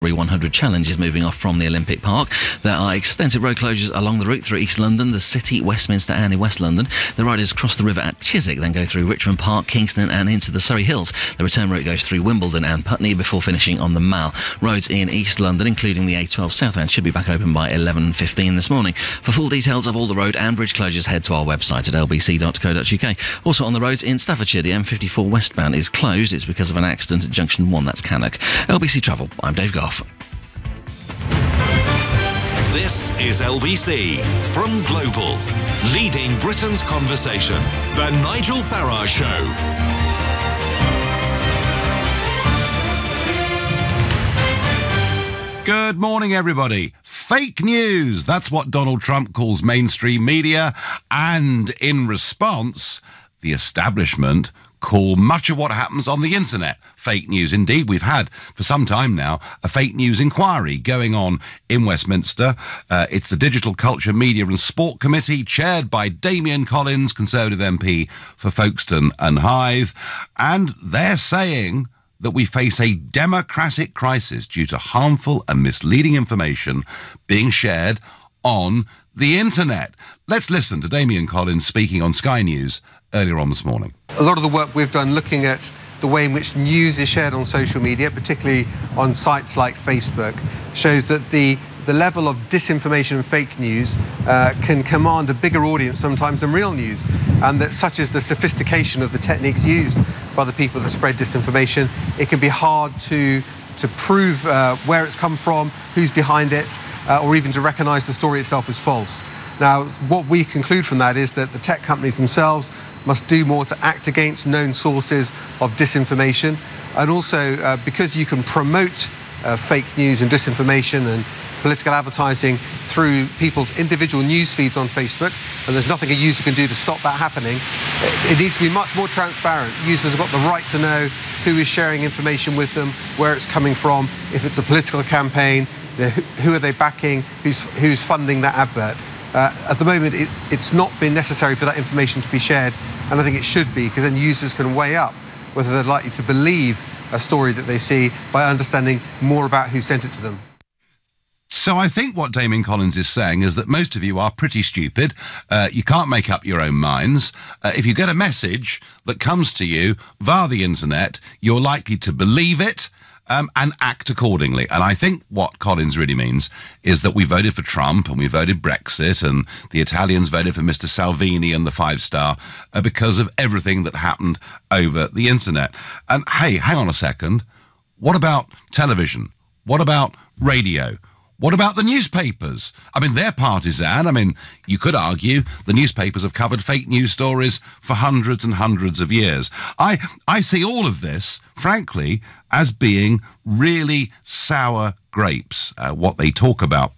100 Challenge is moving off from the Olympic Park. There are extensive road closures along the route through East London, the City, Westminster and in West London. The riders cross the river at Chiswick, then go through Richmond Park, Kingston and into the Surrey Hills. The return route goes through Wimbledon and Putney before finishing on the Mall. Roads in East London, including the A12 southbound, should be back open by 11:15 this morning. For full details of all the road and bridge closures, head to our website at lbc.co.uk. Also on the roads in Staffordshire, the M54 westbound is closed. It's because of an accident at Junction 1, that's Cannock. LBC Travel, I'm Dave Goff. This is LBC from Global, leading Britain's conversation. The Nigel Farage Show. Good morning, everybody. Fake news. That's what Donald Trump calls mainstream media. And in response, the establishment call much of what happens on the internet fake news. Indeed, we've had for some time now a fake news inquiry going on in Westminster. It's the Digital Culture, Media and Sport Committee, chaired by Damian Collins, Conservative MP for Folkestone and Hythe. And they're saying that we face a democratic crisis due to harmful and misleading information being shared on the internet. Let's listen to Damian Collins speaking on Sky News earlier on this morning. A lot of the work we've done looking at the way in which news is shared on social media, particularly on sites like Facebook, shows that the level of disinformation and fake news can command a bigger audience sometimes than real news, and that such is the sophistication of the techniques used by the people that spread disinformation, it can be hard to prove where it's come from, who's behind it, or even to recognise the story itself as false. Now, what we conclude from that is that the tech companies themselves must do more to act against known sources of disinformation, and also because you can promote fake news and disinformation and political advertising through people's individual news feeds on Facebook, and there's nothing a user can do to stop that happening. It needs to be much more transparent. Users have got the right to know who is sharing information with them, where it's coming from, if it's a political campaign, who are they backing, who's funding that advert. At the moment, it's not been necessary for that information to be shared, and I think it should be, because then users can weigh up whether they're likely to believe a story that they see by understanding more about who sent it to them. So I think what Damian Collins is saying is that most of you are pretty stupid. You can't make up your own minds. If you get a message that comes to you via the internet, you're likely to believe it and act accordingly. And I think what Collins really means is that we voted for Trump and we voted Brexit and the Italians voted for Mr. Salvini and the 5-star because of everything that happened over the internet. And hey, hang on a second. What about television? What about radio? What about the newspapers? I mean, they're partisan. I mean, you could argue the newspapers have covered fake news stories for hundreds and hundreds of years. I see all of this, frankly, as being really sour grapes, what they talk about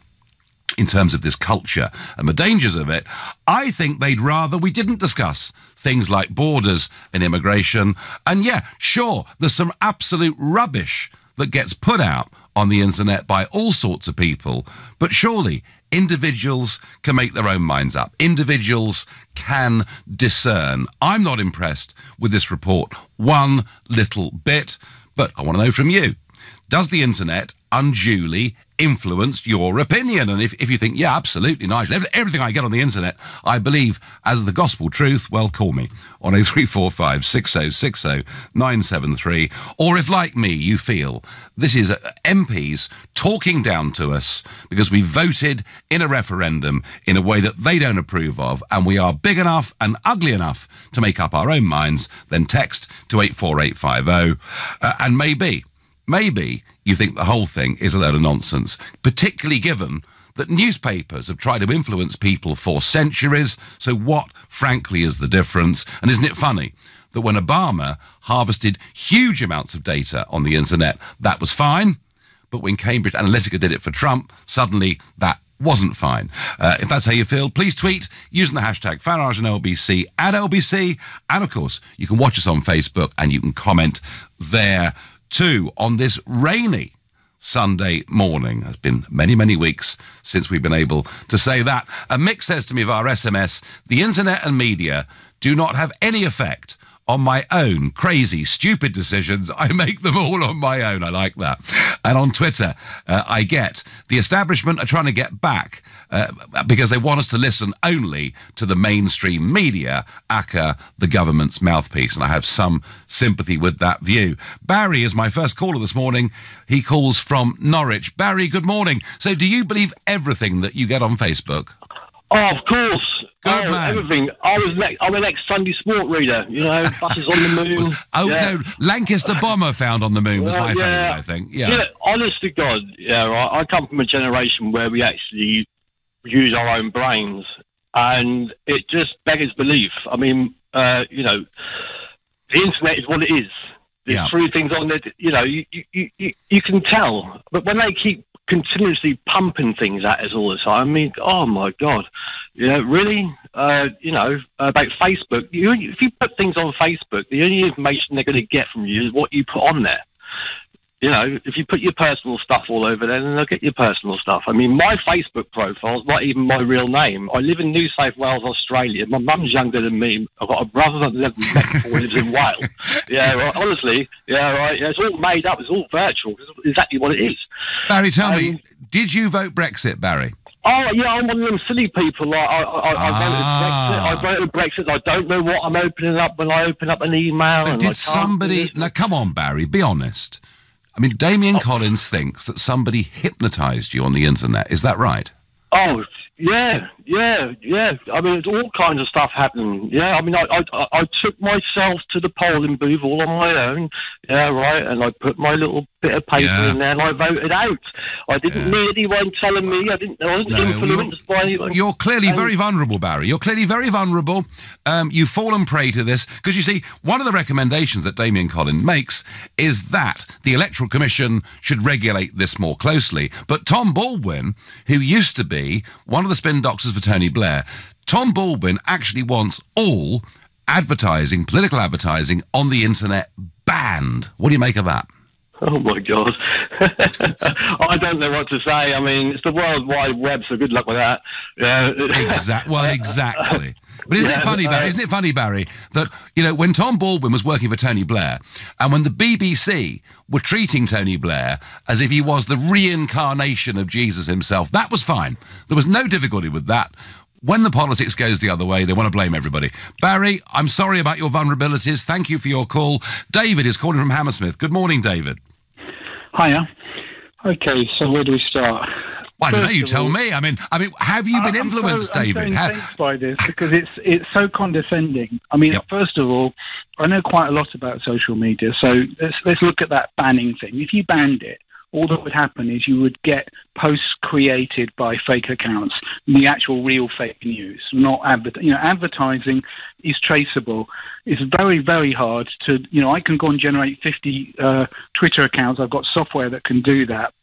in terms of this culture and the dangers of it. I think they'd rather we didn't discuss things like borders and immigration. And yeah, sure, there's some absolute rubbish that gets put out on the internet by all sorts of people, but surely individuals can make their own minds up. Individuals can discern. I'm not impressed with this report one little bit, but I want to know from you. Does the internet unduly influence your opinion? And if you think, yeah, absolutely, Nigel, everything I get on the internet, I believe as the gospel truth, well, call me on 0345 6060 973. Or if, like me, you feel this is MPs talking down to us because we voted in a referendum in a way that they don't approve of, and we are big enough and ugly enough to make up our own minds, then text to 84850. And maybe you think the whole thing is a load of nonsense, particularly given that newspapers have tried to influence people for centuries. So what, frankly, is the difference? And isn't it funny that when Obama harvested huge amounts of data on the internet, that was fine, but when Cambridge Analytica did it for Trump, suddenly that wasn't fine. If that's how you feel, please tweet using the hashtag Farage and LBC at LBC. And, of course, you can watch us on Facebook and you can comment there too on this rainy Sunday morning. It's been many, many weeks since we've been able to say that. And Mick says to me via SMS, the internet and media do not have any effect on my own. Crazy, stupid decisions. I make them all on my own. I like that. And on Twitter, I get the establishment are trying to get back because they want us to listen only to the mainstream media, aka the government's mouthpiece. And I have some sympathy with that view. Barry is my first caller this morning. He calls from Norwich. Barry, good morning. So do you believe everything that you get on Facebook? Oh, of course. Good man. Everything. I'm an ex-Sunday sport reader. You know, buses on the moon. No, Lancaster bomber found on the moon was my favourite, I think. Yeah. Honest to God, right, I come from a generation where we actually use our own brains, and it just beggars belief. I mean, you know, the internet is what it is. There's three things on there. You know, you can tell, but when they keep continuously pumping things at us all the time, I mean, oh my God, really? You know, about Facebook, if you put things on Facebook, the only information they're going to get from you is what you put on there. You know, if you put your personal stuff all over there, then they'll get your personal stuff. I mean, my Facebook profile's not even my real name. I live in New South Wales, Australia. My mum's younger than me. I've got a brother that lives in Wales. Yeah, right, honestly, right. Yeah, it's all made up. It's all virtual. It's exactly what it is. Barry, tell me, did you vote Brexit, Barry? Oh, yeah, I'm one of them silly people. Like, I voted Brexit. I don't know what I'm opening up when I open up an email. But did somebody... Now, come on, Barry, be honest. I mean, Damien Collins thinks that somebody hypnotised you on the internet. Is that right? Oh, yeah. I mean, all kinds of stuff happened. Yeah, I mean, I took myself to the polling booth all on my own. Yeah, right, and I put my little bit of paper in there and I voted out. I didn't need anyone telling me. I wasn't influenced by anyone. You're clearly very vulnerable, Barry. You're clearly very vulnerable. You've fallen prey to this. Because, you see, one of the recommendations that Damien Collins makes is that the Electoral Commission should regulate this more closely. But Tom Baldwin, who used to be one of the spin doctors for Tony Blair, Tom Baldwin actually wants all advertising, political advertising on the internet banned. What do you make of that? Oh, my God. I don't know what to say. I mean, it's the World Wide Web, so good luck with that. Exactly. But isn't it funny, Barry? Isn't it funny, Barry, that, you know, when Tom Baldwin was working for Tony Blair and when the BBC were treating Tony Blair as if he was the reincarnation of Jesus himself, that was fine. There was no difficulty with that. When the politics goes the other way, they want to blame everybody. Barry, I'm sorry about your vulnerabilities. Thank you for your call. David is calling from Hammersmith. Good morning, David. Hiya. Okay, so where do we start? Well, I don't know, you tell me. I mean, have you been influenced, David? I'm so influenced by this because it's so condescending. I mean, first of all, I know quite a lot about social media, so let's look at that banning thing. If you banned it, all that would happen is you would get posts created by fake accounts, the actual real fake news, not advertising is traceable. It's very, very hard to, I can go and generate 50 Twitter accounts. I've got software that can do that.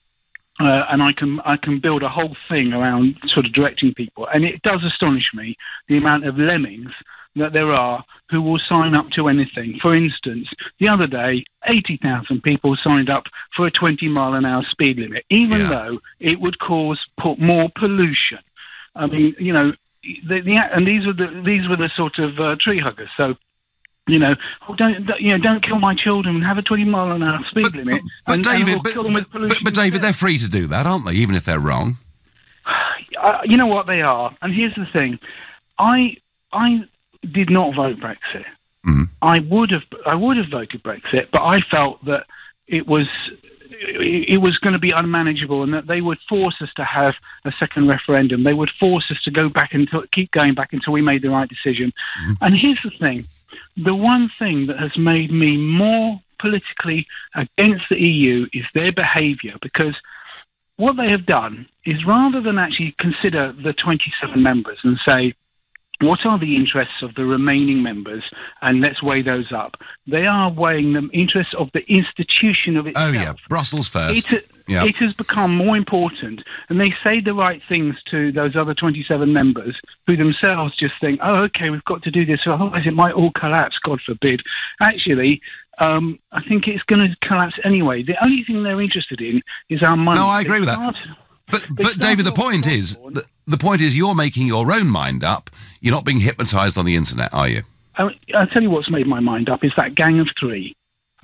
And I can build a whole thing around sort of directing people. And it does astonish me, the amount of lemmings that there are who will sign up to anything. For instance, the other day, 80,000 people signed up for a 20-mile-an-hour speed limit, even though it would put more pollution. I mean, and these were the sort of tree huggers. So, don't kill my children and have a 20-mile-an-hour speed limit. But David, they're free to do that, aren't they? Even if they're wrong. You know what, they are. And here's the thing: I did not vote Brexit. Mm-hmm. I would have voted Brexit, but I felt that it was going to be unmanageable, and that they would force us to have a second referendum. They would force us to keep going back until we made the right decision. Mm-hmm. And here's the thing. The one thing that has made me more politically against the EU is their behaviour, because what they have done is, rather than actually consider the 27 members and say, what are the interests of the remaining members, and let's weigh those up, they are weighing the interests of the institution of itself. Oh, yeah, Brussels first. It has become more important, and they say the right things to those other 27 members who themselves just think, oh, okay, we've got to do this, otherwise it might all collapse, God forbid. Actually, I think it's going to collapse anyway. The only thing they're interested in is our money. No, I agree with that. But David, the point is you're making your own mind up. You're not being hypnotised on the internet, are you? I'll tell you what's made my mind up is that gang of three.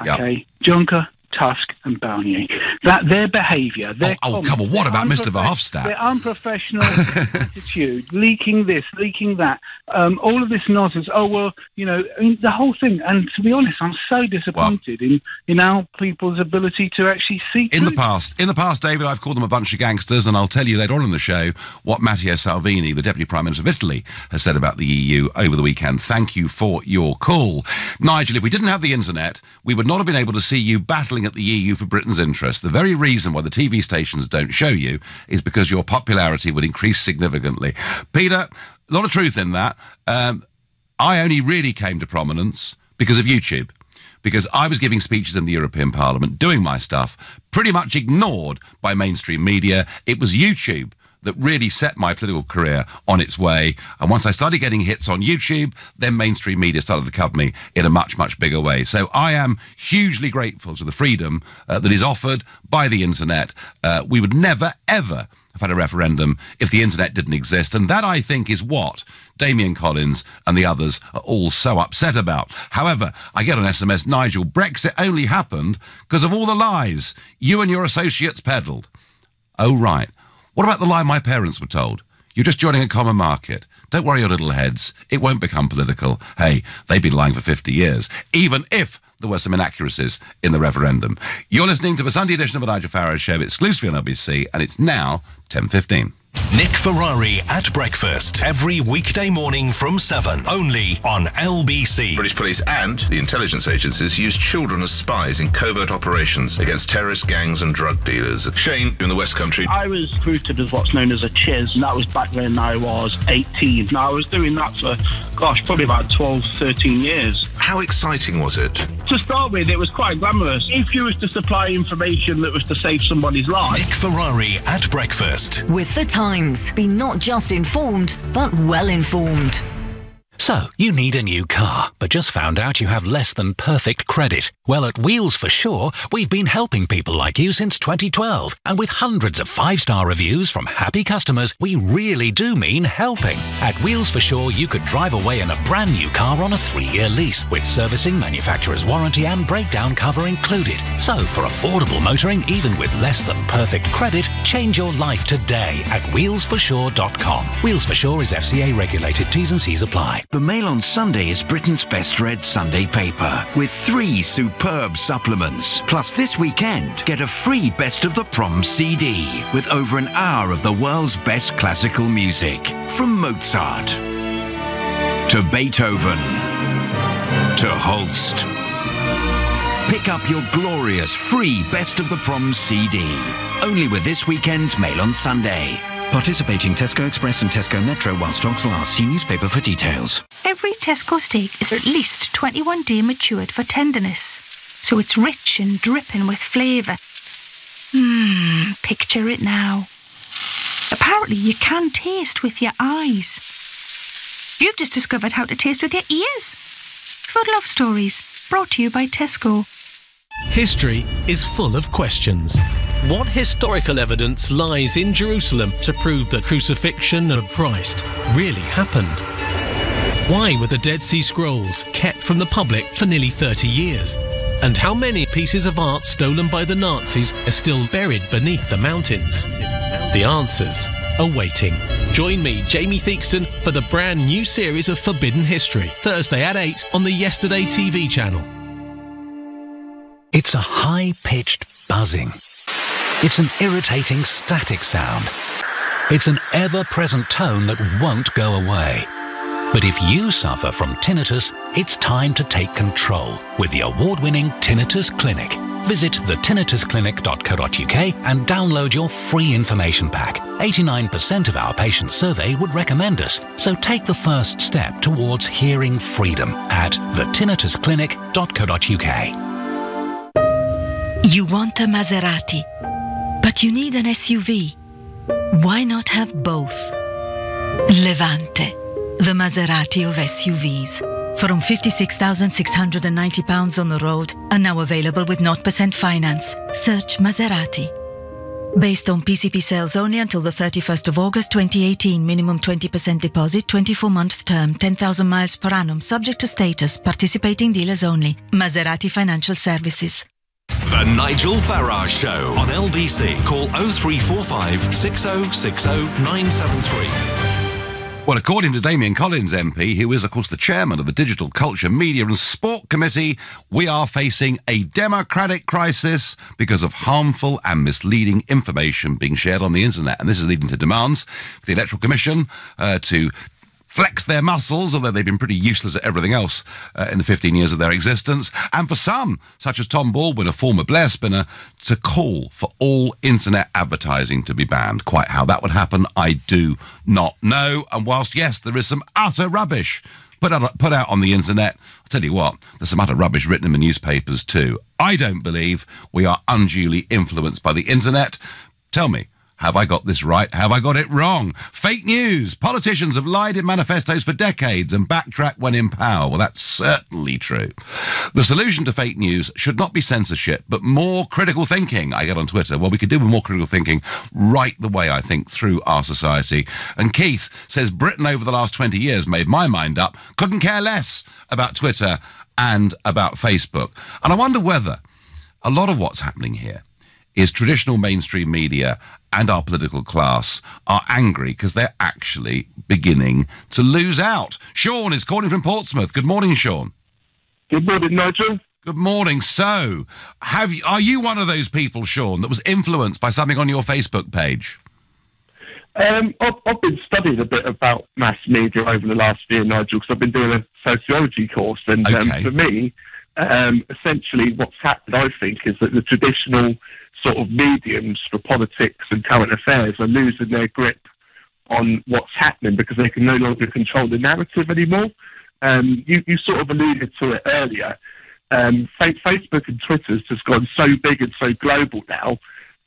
Okay, Juncker, Tusk and Barnier. That their behaviour, their comments, come on, what about Mr. Verhofstadt? Their unprofessional attitude, leaking this, leaking that, all of this nonsense. Oh, well, you know, I mean, the whole thing. And to be honest, I'm so disappointed in our people's ability to actually see In the past, David, I've called them a bunch of gangsters, and I'll tell you later on in the show what Matteo Salvini, the Deputy Prime Minister of Italy, has said about the EU over the weekend. Thank you for your call. Nigel, if we didn't have the internet, we would not have been able to see you battling at the EU for Britain's interest. The very reason why the TV stations don't show you is because your popularity would increase significantly. Peter, a lot of truth in that. I only really came to prominence because of YouTube, because I was giving speeches in the European Parliament, doing my stuff, pretty much ignored by mainstream media. It was YouTube that really set my political career on its way. And once I started getting hits on YouTube, then mainstream media started to cover me in a much, much bigger way. So I am hugely grateful to the freedom that is offered by the internet. We would never, ever have had a referendum if the internet didn't exist. And that, I think, is what Damien Collins and the others are all so upset about. However, I get on SMS, Nigel, Brexit only happened because of all the lies you and your associates peddled. Oh, right. What about the lie my parents were told? You're just joining a common market. Don't worry your little heads. It won't become political. Hey, they've been lying for 50 years, even if there were some inaccuracies in the referendum. You're listening to the Sunday edition of the Nigel Farage Show, exclusively on LBC, and it's now 10:15. Nick Ferrari at breakfast every weekday morning from 7, only on LBC. British police and the intelligence agencies used children as spies in covert operations against terrorist gangs and drug dealers. Shane, in the West Country. I was recruited as what's known as a chiz, and that was back when I was 18. Now, I was doing that for, probably about 12, 13 years. How exciting was it? To start with, it was quite glamorous. If you was to supply information that was to save somebody's life. Nick Ferrari at breakfast. With the Times, be not just informed, but well informed. So, you need a new car, but just found out you have less than perfect credit. Well, at Wheels for Sure, we've been helping people like you since 2012. And with hundreds of 5-star reviews from happy customers, we really do mean helping. At Wheels for Sure, you could drive away in a brand new car on a 3-year lease, with servicing, manufacturer's warranty and breakdown cover included. So, for affordable motoring, even with less than perfect credit, change your life today at wheelsforsure.com. Wheels for Sure is FCA regulated. T's and C's apply. The Mail on Sunday is Britain's best read Sunday paper, with 3 superb supplements. Plus, this weekend, get a free Best of the Proms CD, with over an hour of the world's best classical music. From Mozart, to Beethoven, to Holst. Pick up your glorious free Best of the Proms CD, only with this weekend's Mail on Sunday. Participating Tesco Express and Tesco Metro while stocks last. See newspaper for details. Every Tesco steak is at least 21 days matured for tenderness, so it's rich and dripping with flavour. Picture it now. Apparently you can taste with your eyes. You've just discovered how to taste with your ears. Food Love Stories, brought to you by Tesco. History is full of questions. What historical evidence lies in Jerusalem to prove the crucifixion of Christ really happened? Why were the Dead Sea Scrolls kept from the public for nearly 30 years? And how many pieces of art stolen by the Nazis are still buried beneath the mountains? The answers are waiting. Join me, Jamie Theakston, for the brand new series of Forbidden History, Thursday at 8 on the Yesterday TV channel. It's a high-pitched buzzing. It's an irritating static sound. It's an ever-present tone that won't go away. But if you suffer from tinnitus, it's time to take control with the award-winning Tinnitus Clinic. Visit thetinnitusclinic.co.uk and download your free information pack. 89% of our patients surveyed would recommend us, so take the first step towards hearing freedom at thetinnitusclinic.co.uk. You want a Maserati, but you need an SUV. Why not have both? Levante, the Maserati of SUVs. From £56,690 on the road, and now available with 0% finance. Search Maserati. Based on PCP sales only until the 31st of August 2018. Minimum 20% deposit, 24-month term, 10,000 miles per annum, subject to status. Participating dealers only. Maserati Financial Services. The Nigel Farage Show on LBC. Call 0345 6060 973. Well, according to Damien Collins MP, who is, of course, the chairman of the Digital Culture, Media and Sport Committee, we are facing a democratic crisis because of harmful and misleading information being shared on the internet. And this is leading to demands for the Electoral Commission to flex their muscles, although they've been pretty useless at everything else in the 15 years of their existence, and for some, such as Tom Baldwin, a former Blair spinner, to call for all internet advertising to be banned. Quite how that would happen, I do not know. And whilst, yes, there is some utter rubbish put out on the internet, I'll tell you what, there's some utter rubbish written in the newspapers too. I don't believe we are unduly influenced by the internet. Tell me, have I got this right? Have I got it wrong? Fake news. Politicians have lied in manifestos for decades and backtrack when in power. Well, that's certainly true. The solution to fake news should not be censorship, but more critical thinking. I get on Twitter. Well, we could do with more critical thinking right the way, I think, through our society. And Keith says Britain over the last 20 years made my mind up, couldn't care less about Twitter and about Facebook. And I wonder whether a lot of what's happening here is traditional mainstream media and our political class are angry because they're actually beginning to lose out. Sean is calling from Portsmouth. Good morning, Sean. Good morning, Nigel. Good morning. So, are you one of those people, Sean, that was influenced by something on your Facebook page? I've been studying a bit about mass media over the last year, Nigel, because I've been doing a sociology course. And for me, essentially what's happened, I think, is that the traditional sort of mediums for politics and current affairs are losing their grip on what's happening because they can no longer control the narrative anymore. You sort of alluded to it earlier. Facebook and Twitter's just gone so big and so global now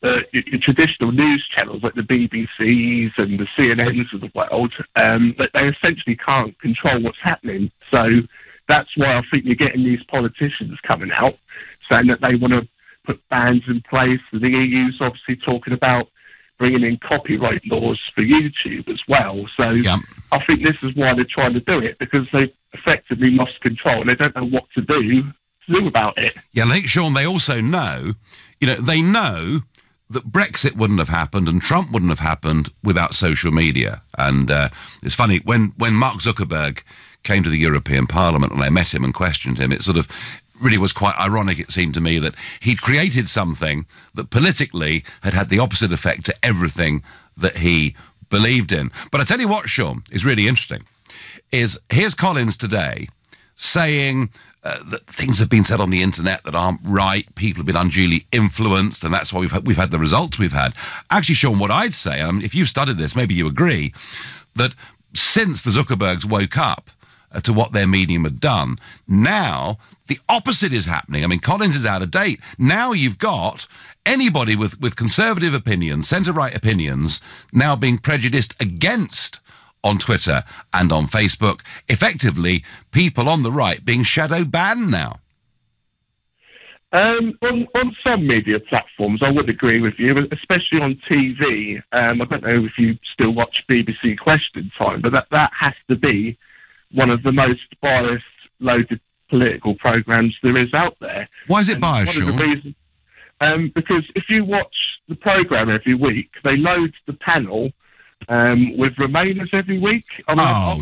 that your traditional news channels like the BBCs and the CNNs of the world, that they essentially can't control what's happening. So that's why I think you're getting these politicians coming out saying that they want to put bans in place. The EU's obviously talking about bringing in copyright laws for YouTube as well. So I think this is why they're trying to do it, because they've effectively lost control and they don't know what to do about it. Yeah, I think, Sean, they also know, they know that Brexit wouldn't have happened and Trump wouldn't have happened without social media. And it's funny, when Mark Zuckerberg came to the European Parliament and I met him and questioned him, it sort of really was quite ironic, it seemed to me, that he'd created something that politically had the opposite effect to everything that he believed in. But I tell you what, Sean, is really interesting, is here's Collins today saying that things have been said on the internet that aren't right, people have been unduly influenced, and that's why we've had the results we've had. Actually, Sean, what I'd say, if you've studied this, maybe you agree, that since the Zuckerbergs woke up to what their medium had done, now the opposite is happening. Collins is out of date. Now you've got anybody with conservative opinions, centre-right opinions, now being prejudiced against on Twitter and on Facebook. Effectively, people on the right being shadow banned now. On some media platforms, I would agree with you, especially on TV. I don't know if you still watch BBC Question Time, but that has to be one of the most biased, loaded political programmes there is out there. Why is it biased, Sean? Because if you watch the programme every week, they load the panel with Remainers every week.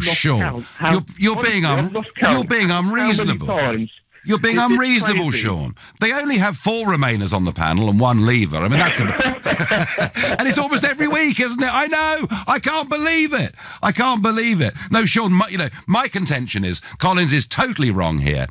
Sean, you're being unreasonable. You're being unreasonable, Sean. They only have 4 Remainers on the panel and 1 Leaver. That's and it's almost every week, isn't it? I know. I can't believe it. No, Sean, my contention is Collins is totally wrong here.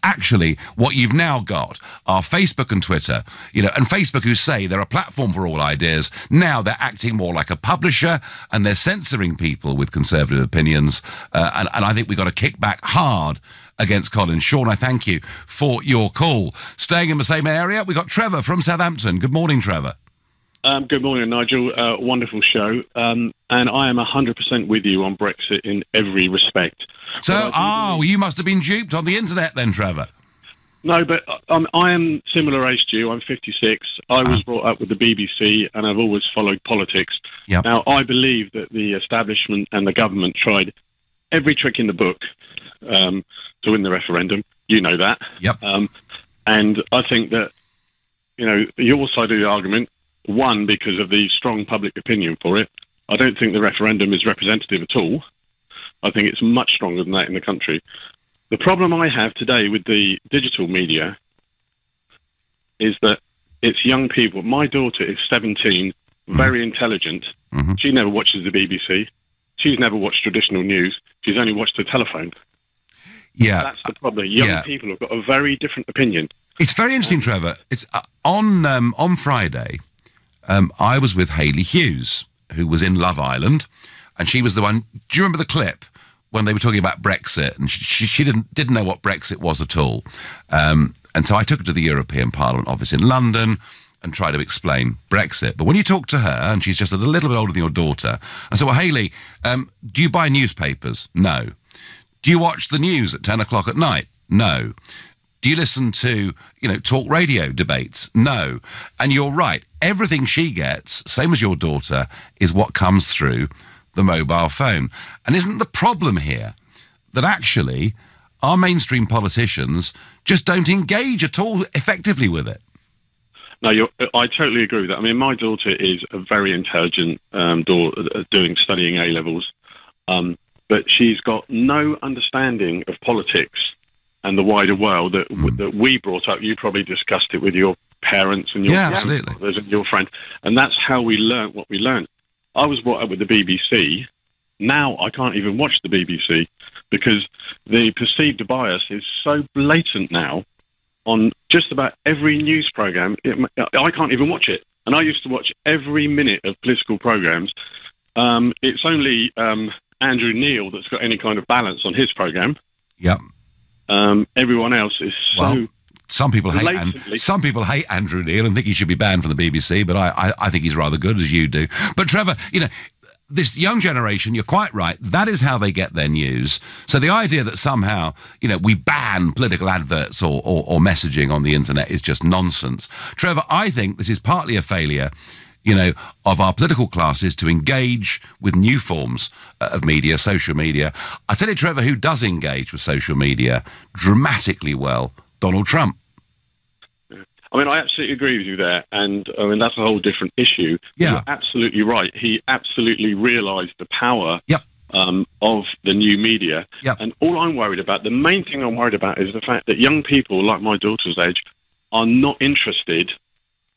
Actually, what you've now got are Facebook and Twitter, and Facebook, who say they're a platform for all ideas. Now they're acting more like a publisher and they're censoring people with conservative opinions. And I think we've got to kick back hard against Collins. Sean, I thank you for your call. Staying in the same area, we've got Trevor from Southampton. Good morning, Trevor. Good morning, Nigel. Wonderful show. And I am 100% with you on Brexit in every respect. So, you must have been duped on the internet then, Trevor. No, but I am similar age to you. I'm 56. I was brought up with the BBC, and I've always followed politics. Yep. Now, I believe that the establishment and the government tried every trick in the book to win the referendum. You know that. Yep. And I think that, your side of the argument won because of the strong public opinion for it. I don't think the referendum is representative at all. I think it's much stronger than that in the country. The problem I have today with the digital media is that it's young people. My daughter is 17, very intelligent. Mm-hmm. She never watches the BBC. She's never watched traditional news. She's only watched the telephone. Yeah. That's the problem. Young people have got a very different opinion. It's very interesting, Trevor. It's on Friday, I was with Hayley Hughes, who was in Love Island, and she was the one. Do you remember the clip when they were talking about Brexit? And she didn't know what Brexit was at all. And so I took her to the European Parliament office in London and tried to explain Brexit. But when you talk to her, and she's just a little bit older than your daughter, I said, well, Hayley, do you buy newspapers? No. Do you watch the news at 10 o'clock at night? No. Do you listen to, talk radio debates? No. And you're right. Everything she gets, same as your daughter, is what comes through the mobile phone. And isn't the problem here that actually our mainstream politicians just don't engage at all effectively with it? No, I totally agree with that. I mean, my daughter is a very intelligent studying A-levels, but she's got no understanding of politics and the wider world that we brought up. You probably discussed it with your parents and your grandfathers and your friends, and that's how we learnt what we learnt. I was brought up with the BBC. Now I can't even watch the BBC because the perceived bias is so blatant now on just about every news programme. I can't even watch it. And I used to watch every minute of political programmes. It's only Andrew Neil that's got any kind of balance on his programme. Yep. Everyone else is so... Well, some people hate Andrew Neil and think he should be banned from the BBC, but I think he's rather good, as you do. But Trevor, this young generation, you're quite right, that is how they get their news. So the idea that somehow, we ban political adverts or messaging on the internet is just nonsense. Trevor, I think this is partly a failure, of our political classes to engage with new forms of media, social media. I tell you, Trevor, who does engage with social media dramatically well? Donald Trump. I mean, I absolutely agree with you there, and I mean that's a whole different issue. Yeah. You're absolutely right. He absolutely realised the power of the new media. Yep. And all I'm worried about, the main thing I'm worried about, is the fact that young people like my daughter's age are not interested.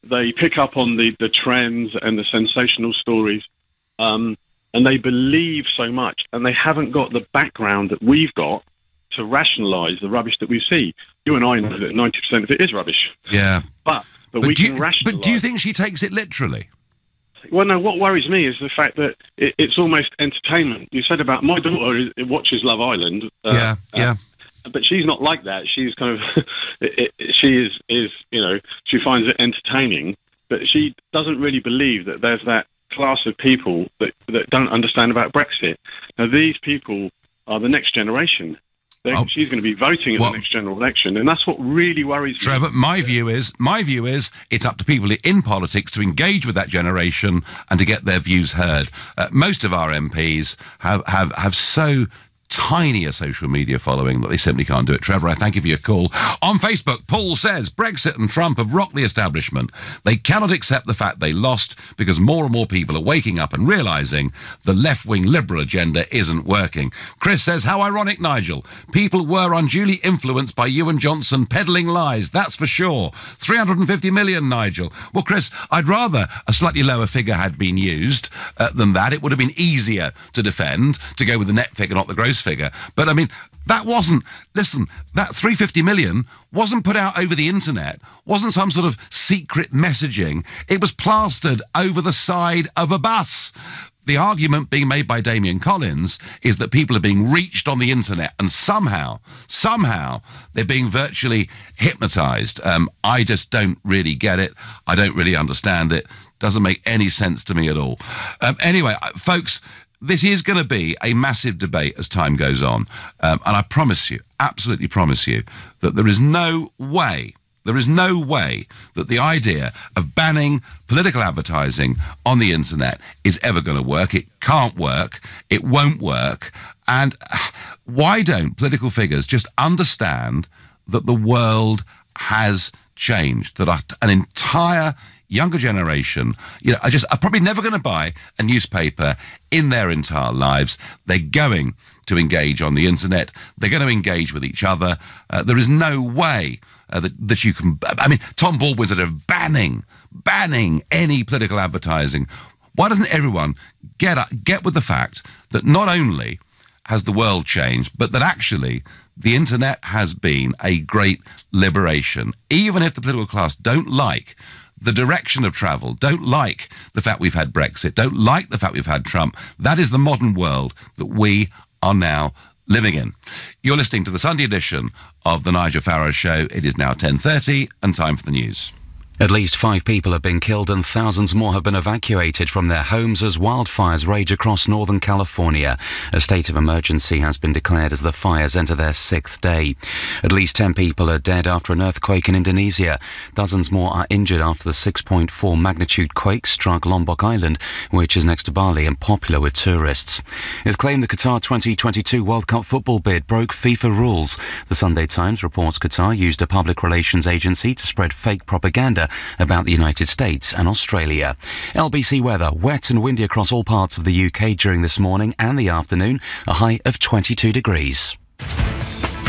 They pick up on the trends and the sensational stories, and they believe so much, and they haven't got the background that we've got to rationalise the rubbish that we see. You and I know that 90% of it is rubbish. Yeah. But we can rationalise. But do you think she takes it literally? Well, no, what worries me is the fact that it's almost entertainment. You said about my daughter watches Love Island. Yeah. But she's not like that. She's kind of, she finds it entertaining, but she doesn't really believe that there's that class of people that don't understand about Brexit. Now, these people are the next generation. She's going to be voting at the next general election, and that's what really worries me. Trevor, my view is it's up to people in politics to engage with that generation and to get their views heard. Most of our MPs have so tiny a social media following that they simply can't do it. Trevor, I thank you for your call. On Facebook, Paul says, Brexit and Trump have rocked the establishment. They cannot accept the fact they lost because more and more people are waking up and realising the left-wing liberal agenda isn't working. Chris says, how ironic, Nigel. People were unduly influenced by you and Johnson peddling lies, that's for sure. 350 million, Nigel. Well, Chris, I'd rather a slightly lower figure had been used than that. It would have been easier to defend, to go with the net figure, not the gross figure. But I mean, that 350 million wasn't put out over the internet, wasn't some sort of secret messaging. It was plastered over the side of a bus. The argument being made by Damien Collins is that people are being reached on the internet and somehow they're being virtually hypnotised. I just don't really get it. I don't really understand it. Doesn't make any sense to me at all. Anyway, folks, this is going to be a massive debate as time goes on. And I promise you, absolutely promise you, that there is no way that the idea of banning political advertising on the internet is ever going to work. It can't work. It won't work. And why don't political figures just understand that the world has changed, that an entire younger generation, are probably never going to buy a newspaper in their entire lives. They're going to engage on the internet. They're going to engage with each other. There is no way that you can... I mean, Tom Baldwin said of banning any political advertising. Why doesn't everyone get with the fact that not only has the world changed, but that actually the internet has been a great liberation? Even if the political class don't like the direction of travel, don't like the fact we've had Brexit, don't like the fact we've had Trump, that is the modern world that we are now living in. You're listening to the Sunday edition of the Nigel Farage Show. It is now 10:30 and time for the news. At least 5 people have been killed and thousands more have been evacuated from their homes as wildfires rage across northern California. A state of emergency has been declared as the fires enter their 6th day. At least 10 people are dead after an earthquake in Indonesia. Dozens more are injured after the 6.4 magnitude quake struck Lombok Island, which is next to Bali and popular with tourists. It's claimed the Qatar 2022 World Cup football bid broke FIFA rules. The Sunday Times reports Qatar used a public relations agency to spread fake propaganda about the United States and Australia. LBC weather, wet and windy across all parts of the UK during this morning and the afternoon, a high of 22 degrees.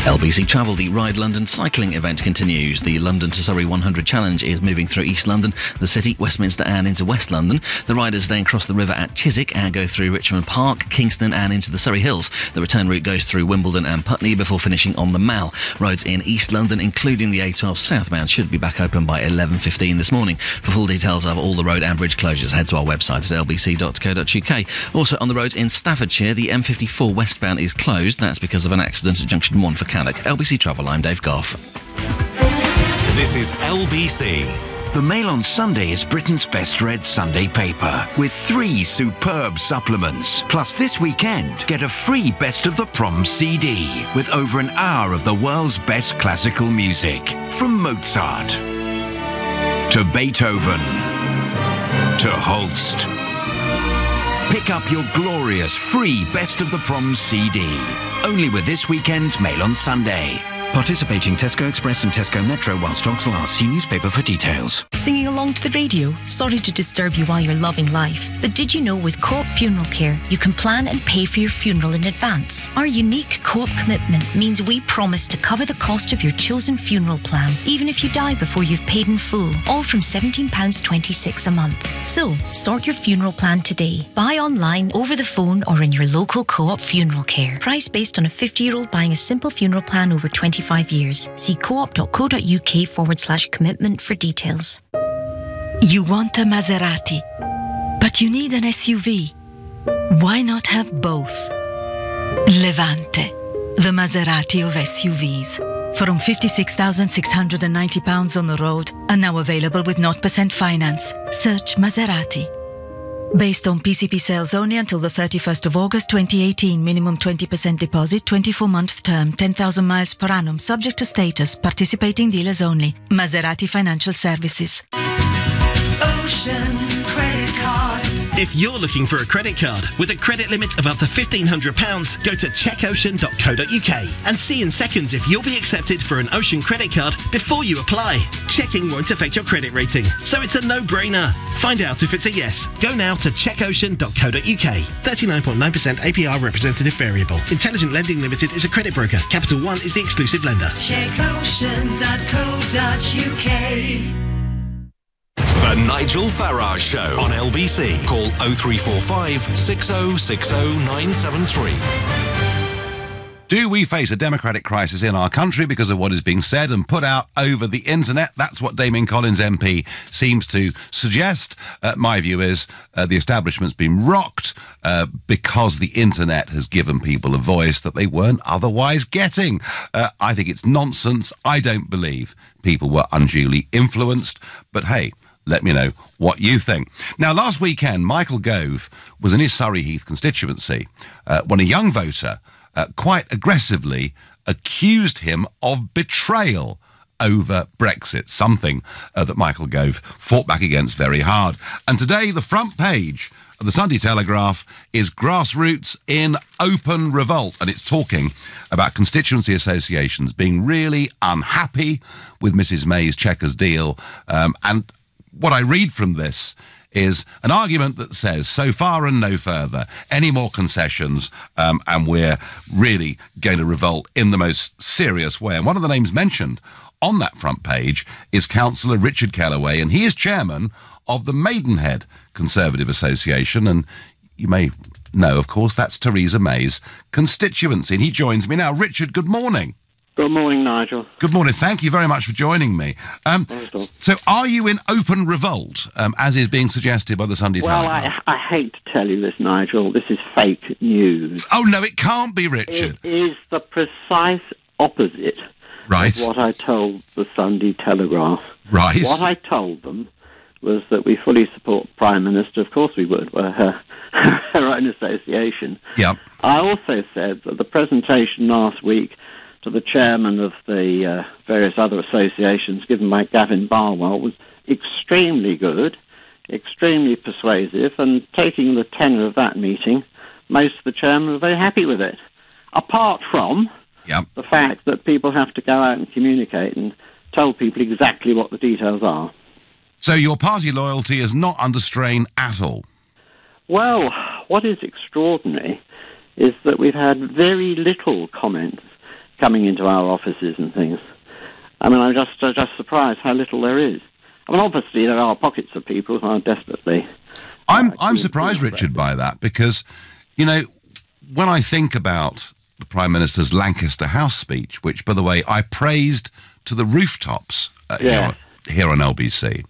LBC Travel, the Ride London cycling event continues. The London to Surrey 100 Challenge is moving through East London, the City, Westminster and into West London. The riders then cross the river at Chiswick and go through Richmond Park, Kingston and into the Surrey Hills. The return route goes through Wimbledon and Putney before finishing on the Mall. Roads in East London, including the A12 southbound, should be back open by 11:15 this morning. For full details of all the road and bridge closures, head to our website at lbc.co.uk. Also on the roads in Staffordshire, the M54 westbound is closed. That's because of an accident at Junction 1 for Cannock. LBC Travel, I'm Dave Goff. This is LBC. The Mail on Sunday is Britain's best read Sunday paper, with 3 superb supplements. Plus this weekend, get a free Best of the Proms CD, with over an hour of the world's best classical music. From Mozart, to Beethoven, to Holst. Pick up your glorious free Best of the Proms CD. Only with this weekend's Mail on Sunday. Participating Tesco Express and Tesco Metro while stocks last. See newspaper for details. Singing along to the radio? Sorry to disturb you while you're loving life, but did you know with Co-op Funeral Care, you can plan and pay for your funeral in advance? Our unique Co-op commitment means we promise to cover the cost of your chosen funeral plan, even if you die before you've paid in full, all from £17.26 a month. So, sort your funeral plan today. Buy online, over the phone or in your local Co-op Funeral Care. Price based on a 50-year-old buying a simple funeral plan over 25 years. See coop.co.uk/commitment for details. You want a Maserati, but you need an SUV. Why not have both? Levante, the Maserati of SUVs. From £56,690 on the road, and now available with 0% finance. Search Maserati. Based on PCP sales only until the 31st of August 2018. Minimum 20% deposit, 24-month term, 10,000 miles per annum, subject to status, participating dealers only. Maserati Financial Services. Ocean Credit Card. If you're looking for a credit card with a credit limit of up to £1,500, go to checkocean.co.uk and see in seconds if you'll be accepted for an Ocean credit card before you apply. Checking won't affect your credit rating, so it's a no-brainer. Find out if it's a yes. Go now to checkocean.co.uk. 39.9% APR representative variable. Intelligent Lending Limited is a credit broker. Capital One is the exclusive lender. Checkocean.co.uk. The Nigel Farage Show on LBC. Call 0345 6060 973. Do we face a democratic crisis in our country because of what is being said and put out over the internet? That's what Damien Collins MP seems to suggest. My view is the establishment's been rocked because the internet has given people a voice that they weren't otherwise getting. I think it's nonsense. I don't believe people were unduly influenced. But hey, Let me know what you think. Now, last weekend, Michael Gove was in his Surrey Heath constituency when a young voter quite aggressively accused him of betrayal over Brexit, something that Michael Gove fought back against very hard. And today, the front page of the Sunday Telegraph is Grassroots in Open Revolt, and it's talking about constituency associations being really unhappy with Mrs May's Chequers deal. And what I read from this is an argument that says, so far and no further, any more concessions, and we're really going to revolt in the most serious way. And one of the names mentioned on that front page is Councillor Richard Kellaway, and he is chairman of the Maidenhead Conservative Association, and you may know, of course, that's Theresa May's constituency. And he joins me now. Richard, good morning. Good morning, Nigel. Good morning. Thank you very much for joining me. So are you in open revolt, as is being suggested by the Sunday Telegraph? Well, I hate to tell you this, Nigel. This is fake news. Oh, no, it can't be, Richard. It is the precise opposite of what I told the Sunday Telegraph. Right. What I told them was that we fully support Prime Minister. Of course we would. We're her own association. Yeah. I also said that the presentation last week to the chairman of the various other associations given by Gavin Barwell was extremely good, extremely persuasive, and taking the tenor of that meeting, most of the chairmen were very happy with it. Apart from the fact that people have to go out and communicate and tell people exactly what the details are. So your party loyalty is not under strain at all? Well, what is extraordinary is that we've had very little comments coming into our offices and things. I mean, I'm just surprised how little there is. I mean, obviously there are pockets of people who are desperately... I'm surprised, Richard, by that, because, you know, when I think about the Prime Minister's Lancaster House speech, which, by the way, I praised to the rooftops here on LBC,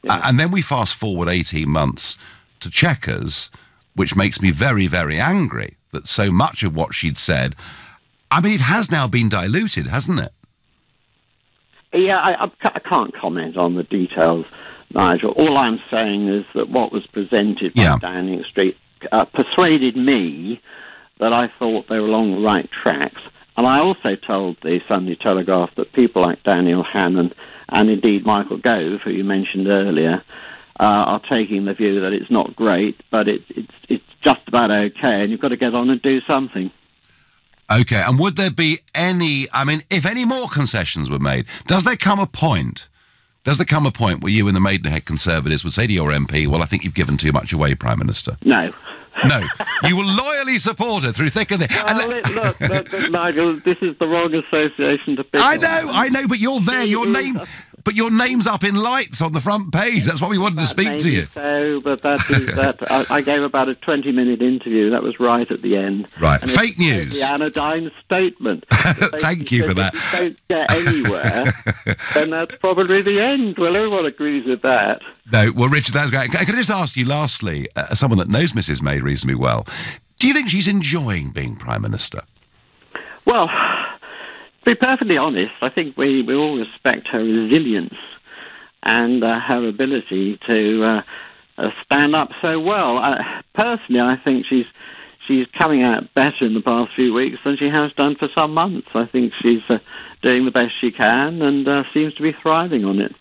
and then we fast forward 18 months to Chequers, which makes me very, very angry that so much of what she'd said... I mean, it has now been diluted, hasn't it? Yeah, I can't comment on the details, Nigel. All I'm saying is that what was presented by Downing Street persuaded me that I thought they were along the right tracks. And I also told the Sunday Telegraph that people like Daniel Hannan and indeed Michael Gove, who you mentioned earlier, are taking the view that it's not great, but it's just about okay, and you've got to get on and do something. OK, and would there be any... I mean, if any more concessions were made, does there come a point where you and the Maidenhead Conservatives would say to your MP, well, I think you've given too much away, Prime Minister? No. No. You will loyally support her through thick and thin. Well, look, Nigel, this is the wrong association to pick I know, but you're there. Your name's up in lights on the front page. That's why we wanted to speak to you. So, but I gave about a 20-minute interview. That was right at the end. Right. And fake news. The anodyne statement. Thank you for that. If you don't get anywhere, then that's probably the end. Well, everyone agrees with that. No, well, Richard, that's great. Can I just ask you, lastly, as someone that knows Mrs May reasonably well, do you think she's enjoying being Prime Minister? Well, to be perfectly honest, I think we all respect her resilience and her ability to stand up so well. Personally, I think she's coming out better in the past few weeks than she has done for some months. I think she's doing the best she can and seems to be thriving on it.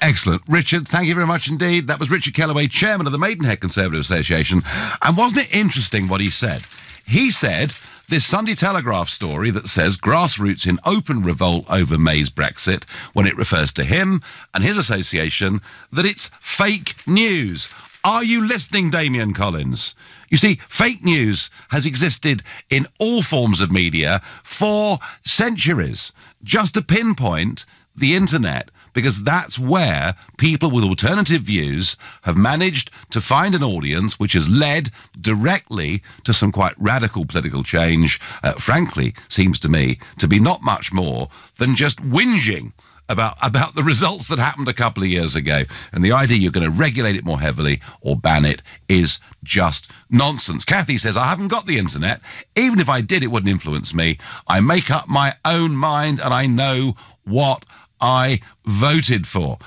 Excellent. Richard, thank you very much indeed. That was Richard Kellaway, chairman of the Maidenhead Conservative Association. And wasn't it interesting what he said? He said this Sunday Telegraph story that says Grassroots in open revolt over May's Brexit, when it refers to him and his association, that it's fake news. Are you listening, Damien Collins? You see, fake news has existed in all forms of media for centuries. Just to pinpoint the internet, because that's where people with alternative views have managed to find an audience which has led directly to some quite radical political change, frankly, seems to me, to be not much more than just whinging about the results that happened a couple of years ago. And the idea you're going to regulate it more heavily or ban it is just nonsense. Kathy says, I haven't got the internet. Even if I did, it wouldn't influence me. I make up my own mind and I know what I voted for.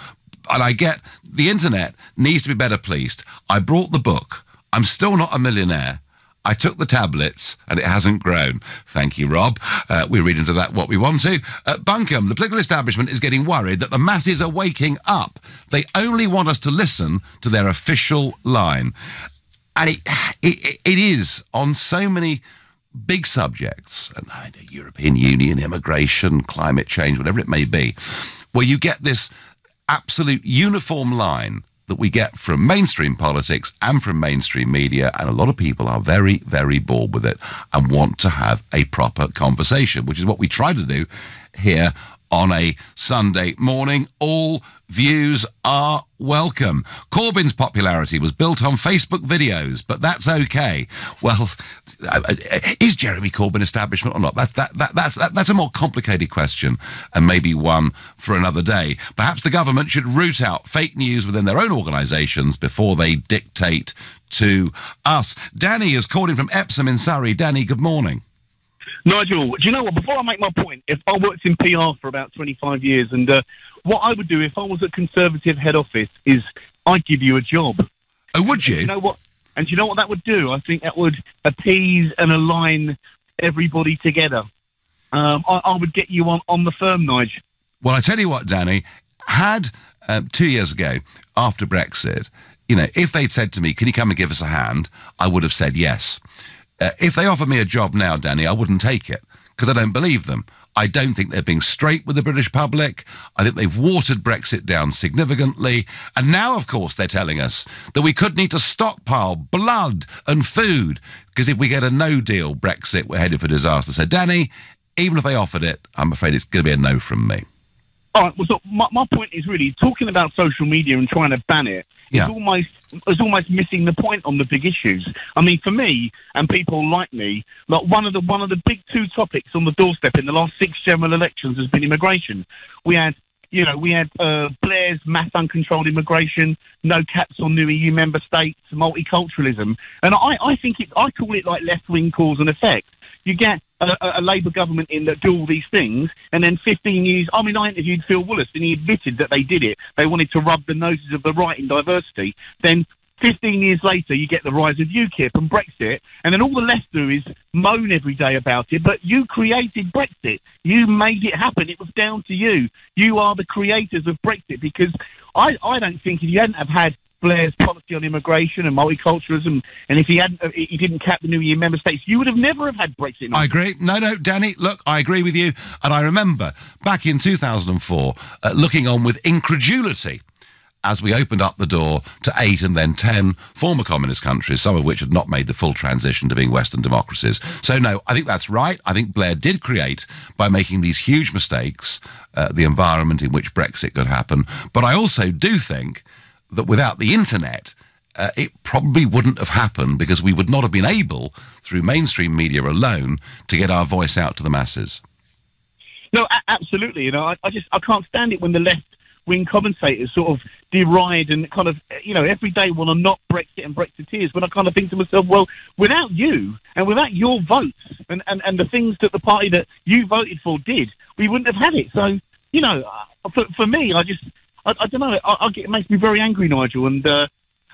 And I get the internet needs to be better policed. I brought the book. I'm still not a millionaire. I took the tablets, and it hasn't grown. Thank you, Rob. We read into that what we want to. Bunkum, the political establishment is getting worried that the masses are waking up. They only want us to listen to their official line. And it is on so many big subjects, European Union, immigration, climate change, whatever it may be, where you get this absolute uniform line that we get from mainstream politics and from mainstream media, and a lot of people are very, very bored with it and want to have a proper conversation, which is what we try to do here on a Sunday morning. All views are welcome. Corbyn's popularity was built on Facebook videos, but that's okay. Well, is Jeremy Corbyn establishment or not? That's a more complicated question, and maybe one for another day. Perhaps the government should root out fake news within their own organisations before they dictate to us. Danny is calling from Epsom in Surrey. Danny, good morning. Nigel, do you know what? Before I make my point, if I worked in PR for about 25 years, and what I would do if I was at Conservative head office is I'd give you a job. Oh, would you? You know what? And do you know what that would do? I think that would appease and align everybody together. I would get you on the firm, Nigel. Well, I tell you what, Danny, had 2 years ago, after Brexit, if they'd said to me, can you come and give us a hand, I would have said yes. If they offered me a job now, Danny, I wouldn't take it, because I don't believe them. I don't think they're being straight with the British public. I think they've watered Brexit down significantly. And now, of course, they're telling us that we could need to stockpile blood and food, because if we get a no-deal Brexit, we're headed for disaster. So, Danny, even if they offered it, I'm afraid it's going to be a no from me. All right, well, so my point is really talking about social media and trying to ban it. Yeah. It's almost missing the point on the big issues. I mean, for me and people like me, like one of the big two topics on the doorstep in the last 6 general elections has been immigration. We had Blair's mass uncontrolled immigration, no caps on new EU member states, multiculturalism, and I think I call it like left-wing cause and effect. You get a Labour government in that do all these things, and then 15 years... I mean, I interviewed Phil Willis, and he admitted that they did it. They wanted to rub the noses of the right in diversity. Then 15 years later, you get the rise of UKIP and Brexit, and then all the left do is moan every day about it, but you created Brexit. You made it happen. It was down to you. You are the creators of Brexit, because I don't think if you hadn't have had Blair's policy on immigration and multiculturalism, and if he didn't cap the new EU member states, you would have never have had Brexit. I agree. No, Danny, look, I agree with you. And I remember back in 2004, looking on with incredulity as we opened up the door to 8 and then 10 former communist countries, some of which had not made the full transition to being Western democracies. So, no, I think that's right. I think Blair did create, by making these huge mistakes, the environment in which Brexit could happen. But I also do think that without the internet, it probably wouldn't have happened, because we would not have been able, through mainstream media alone, to get our voice out to the masses. No, absolutely. I can't stand it when the left-wing commentators sort of deride and kind of, every day want to knock Brexit and Brexiteers, when I kind of think to myself, well, without you and without your votes and the things that the party that you voted for did, we wouldn't have had it. So, for me, I don't know. It makes me very angry, Nigel. But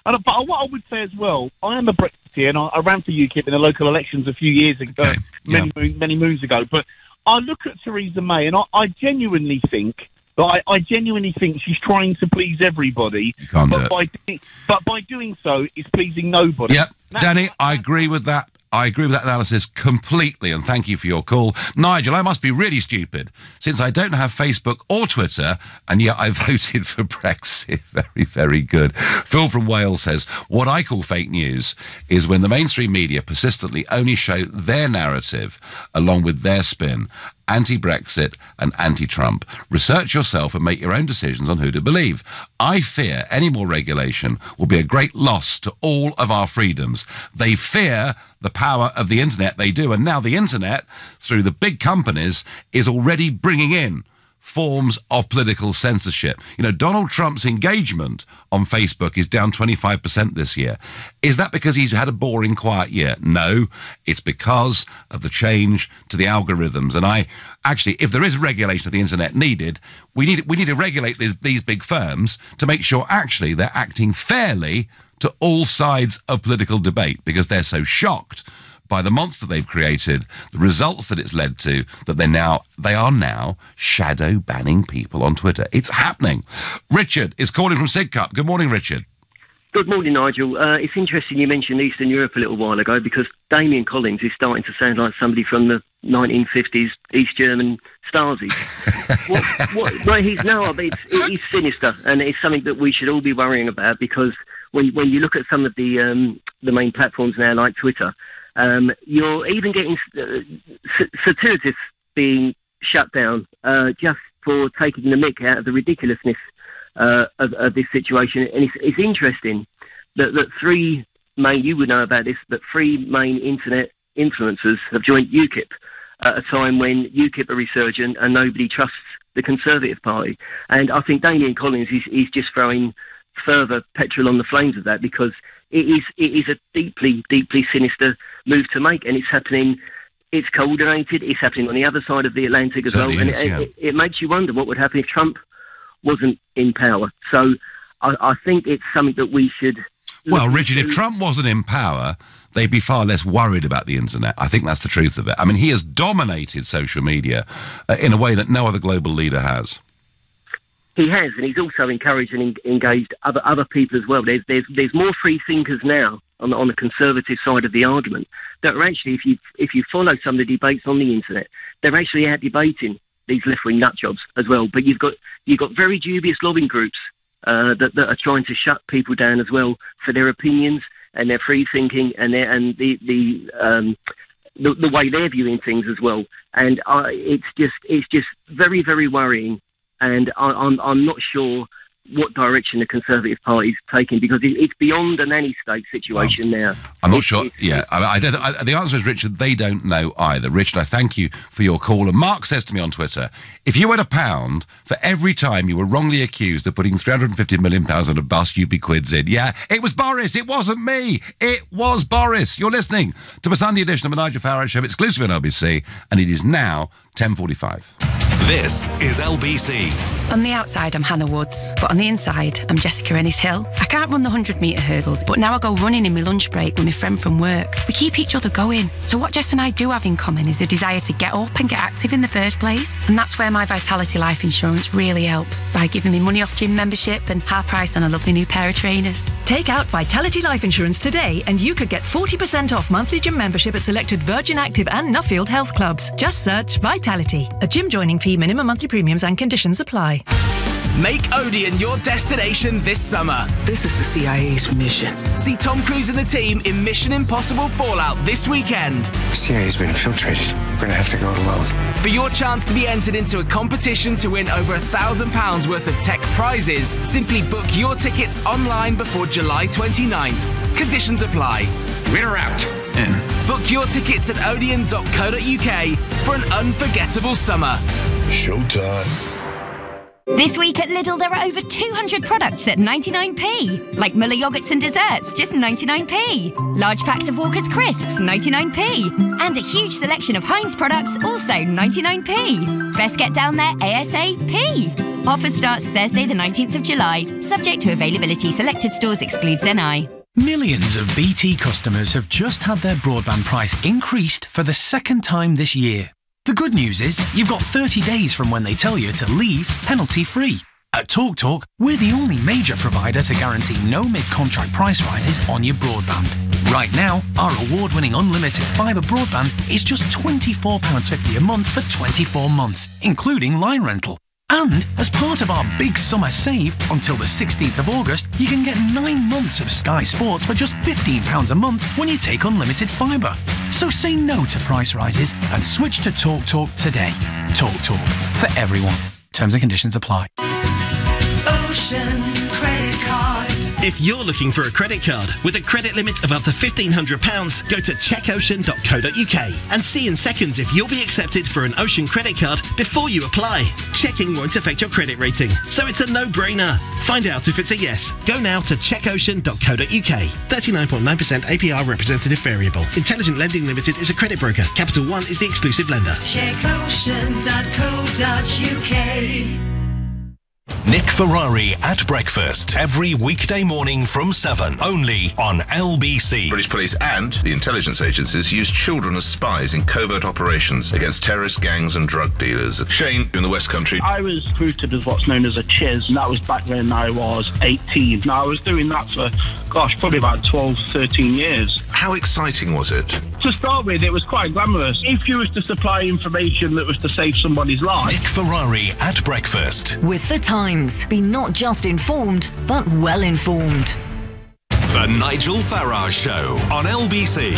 what I would say as well, I am a Brexiteer, and I ran for UKIP in the local elections a few years ago, many moons ago. But I look at Theresa May, and I genuinely think she's trying to please everybody. But by doing so, is pleasing nobody. Yeah, Danny, I agree with that. I agree with that analysis completely, and thank you for your call. Nigel, I must be really stupid, since I don't have Facebook or Twitter, and yet I voted for Brexit. Very, very good. Phil from Wales says, what I call fake news is when the mainstream media persistently only show their narrative along with their spin, anti-Brexit and anti-Trump. Research yourself and make your own decisions on who to believe. I fear any more regulation will be a great loss to all of our freedoms. They fear the power of the internet. They do. And now the internet, through the big companies, is already bringing in forms of political censorship. You know, Donald Trump's engagement on Facebook is down 25% this year. Is that because he's had a boring, quiet year? No, it's because of the change to the algorithms. And if there is regulation of the internet needed, we need to regulate these big firms to make sure actually they're acting fairly to all sides of political debate, because they're so shocked by the monster they've created, the results that it's led to, that they are now shadow banning people on Twitter. It's happening. Richard is calling from Sidcup. Good morning, Richard. Good morning, Nigel. It's interesting you mentioned Eastern Europe a little while ago, because Damien Collins is starting to sound like somebody from the 1950s East German Stasi. Where he's now, he's sinister, and it's something that we should all be worrying about, because when you look at some of the main platforms now, like Twitter, you're even getting Satirists being shut down just for taking the mick out of the ridiculousness of this situation. And it's interesting that three main, you would know about this, that three main internet influencers have joined UKIP at a time when UKIP are resurgent and nobody trusts the Conservative Party. And I think Damien Collins is just throwing further petrol on the flames of that, because it is a deeply, deeply sinister move to make, and it's happening. It's coordinated. It's happening on the other side of the Atlantic as well, and it makes you wonder what would happen if Trump wasn't in power. So I think it's something that we should. Well, Richard, if Trump wasn't in power, they'd be far less worried about the internet. I think that's the truth of it. I mean, he has dominated social media in a way that no other global leader has. He has, and he's also encouraged and engaged other people as well. There's more free thinkers now on the conservative side of the argument that are actually, if you follow some of the debates on the internet, they're actually out debating these left-wing nutjobs as well. But you've got very dubious lobbying groups that are trying to shut people down as well for their opinions and their free thinking and the way they're viewing things as well. And it's just very, very worrying. And I'm not sure what direction the Conservative Party is taking, because it's beyond a nanny state situation now. I'm not sure. The answer is, Richard, they don't know either. Richard, I thank you for your call. And Mark says to me on Twitter, if you had £1 for every time you were wrongly accused of putting £350 million on a bus, you'd be quids in. Yeah, it was Boris. It wasn't me. It was Boris. You're listening to the Sunday edition of the Nigel Farage Show, exclusive on LBC, and it is now 10:45. This is LBC. On the outside, I'm Hannah Woods, but on the inside, I'm Jessica Ennis-Hill. I can't run the 100-metre hurdles, but now I go running in my lunch break with my friend from work. We keep each other going. So what Jess and I do have in common is a desire to get up and get active in the first place. And that's where my Vitality Life Insurance really helps, by giving me money off gym membership and half price on a lovely new pair of trainers. Take out Vitality Life Insurance today and you could get 40% off monthly gym membership at selected Virgin Active and Nuffield Health Clubs. Just search Vitality. A gym joining fee, minimum monthly premiums and conditions apply. Make Odeon your destination this summer. This is the CIA's mission. See Tom Cruise and the team in Mission Impossible Fallout this weekend. The CIA's been infiltrated. We're going to have to go it alone. For your chance to be entered into a competition to win over £1,000 worth of tech prizes, simply book your tickets online before July 29th. Conditions apply. Winner out. In. Book your tickets at odeon.co.uk for an unforgettable summer. Showtime. This week at Lidl, there are over 200 products at 99p. Like Muller yogurts and desserts, just 99p. Large packs of Walker's crisps, 99p. And a huge selection of Heinz products, also 99p. Best get down there ASAP. Offer starts Thursday the 19th of July. Subject to availability. Selected stores excludes NI. Millions of BT customers have just had their broadband price increased for the second time this year. The good news is, you've got 30 days from when they tell you to leave penalty-free. At TalkTalk, we're the only major provider to guarantee no mid-contract price rises on your broadband. Right now, our award-winning unlimited fibre broadband is just £24.50 a month for 24 months, including line rental. And as part of our big summer save, until the 16th of August, you can get 9 months of Sky Sports for just £15 a month when you take unlimited fibre. So say no to price rises and switch to TalkTalk today. TalkTalk, for everyone. Terms and conditions apply. Ocean Credit Card. If you're looking for a credit card with a credit limit of up to £1,500, go to checkocean.co.uk and see in seconds if you'll be accepted for an Ocean credit card before you apply. Checking won't affect your credit rating, so it's a no-brainer. Find out if it's a yes. Go now to checkocean.co.uk. 39.9% APR representative variable. Intelligent Lending Limited is a credit broker. Capital One is the exclusive lender. Checkocean.co.uk. Nick Ferrari at breakfast every weekday morning from 7, only on LBC. British police and the intelligence agencies used children as spies in covert operations against terrorist gangs and drug dealers. Shane, in the West Country. I was recruited as what's known as a chiz, and that was back when I was 18. Now, I was doing that for, probably about 12, 13 years. How exciting was it? To start with, it was quite glamorous. If you was to supply information that was to save somebody's life. Nick Ferrari at breakfast. With The Times, be not just informed, but well informed. The Nigel Farage Show on LBC.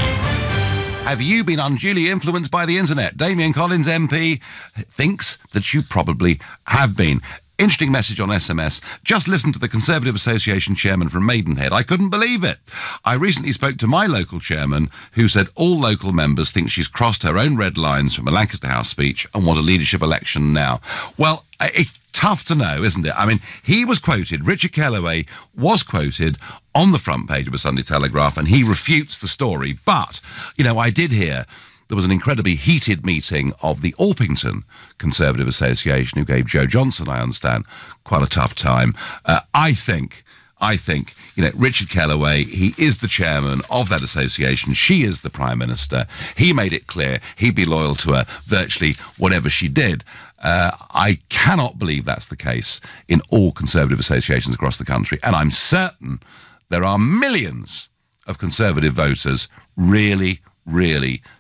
Have you been unduly influenced by the internet? Damien Collins MP thinks that you probably have been. Interesting message on SMS. Just listen to the Conservative Association chairman from Maidenhead. I couldn't believe it. I recently spoke to my local chairman who said all local members think she's crossed her own red lines from a Lancaster House speech and want a leadership election now. Well, it's tough to know, isn't it? I mean, he was quoted, Richard Kellaway was quoted on the front page of a Sunday Telegraph, and he refutes the story. But, I did hear there was an incredibly heated meeting of the Orpington Conservative Association who gave Joe Johnson, I understand, quite a tough time. I think, Richard Kellaway, he is the chairman of that association. She is the Prime Minister. He made it clear he'd be loyal to her virtually whatever she did. I cannot believe that's the case in all Conservative associations across the country. And I'm certain there are millions of Conservative voters really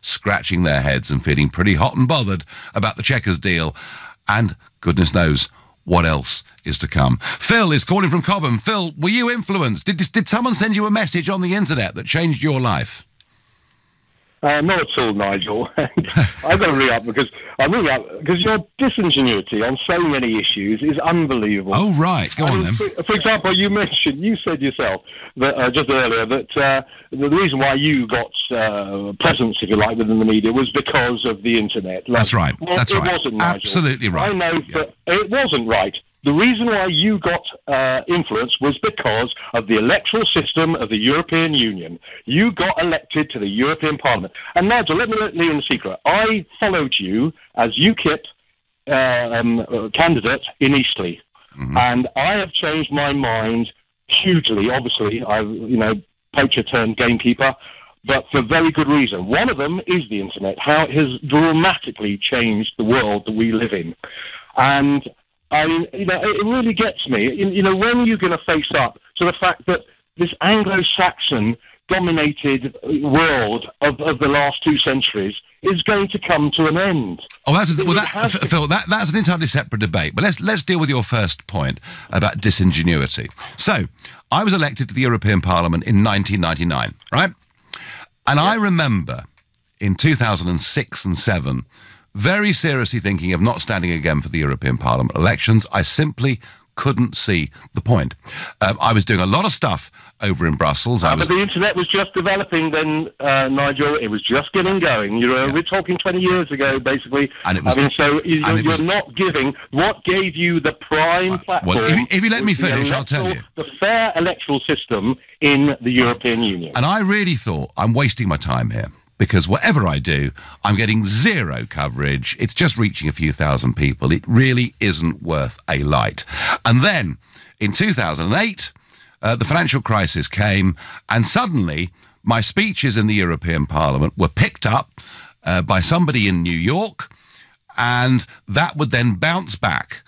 scratching their heads and feeling pretty hot and bothered about the Chequers deal. And goodness knows what else is to come. Phil is calling from Cobham. Phil, were you influenced? Did someone send you a message on the internet that changed your life? Not at all, Nigel. I've got to ring up because your disingenuity on so many issues is unbelievable. Oh, right. Go on then. For example, you said yourself that just earlier that the reason why you got presence, if you like, within the media was because of the internet. That's right. Well, That's right. It wasn't, Nigel. Absolutely right. I know that it wasn't right. The reason why you got influence was because of the electoral system of the European Union. You got elected to the European Parliament. And Nigel, let me let you in a secret. I followed you as UKIP candidate in Eastleigh. Mm-hmm. And I have changed my mind hugely. Obviously, poacher turned gamekeeper, but for very good reason. One of them is the internet, how it has dramatically changed the world that we live in. And it really gets me. When you're going to face up to the fact that this Anglo-Saxon dominated world of the last 2 centuries is going to come to an end. Oh, Phil, that's an entirely separate debate. But let's deal with your first point about disingenuity. So, I was elected to the European Parliament in 1999, right? And I remember in 2006 and 2007 very seriously thinking of not standing again for the European Parliament elections. I simply couldn't see the point. I was doing a lot of stuff over in Brussels. But the internet was just developing then, Nigel. It was just getting going. We're talking 20 years ago, basically. And it was, you're not giving what gave you the prime platform. Well, if you let me finish, I'll tell you. The fair electoral system in the European Union. And I really thought I'm wasting my time here, because whatever I do, I'm getting zero coverage. It's just reaching a few thousand people. It really isn't worth a light. And then, in 2008, the financial crisis came, and suddenly my speeches in the European Parliament were picked up by somebody in New York, and that would then bounce back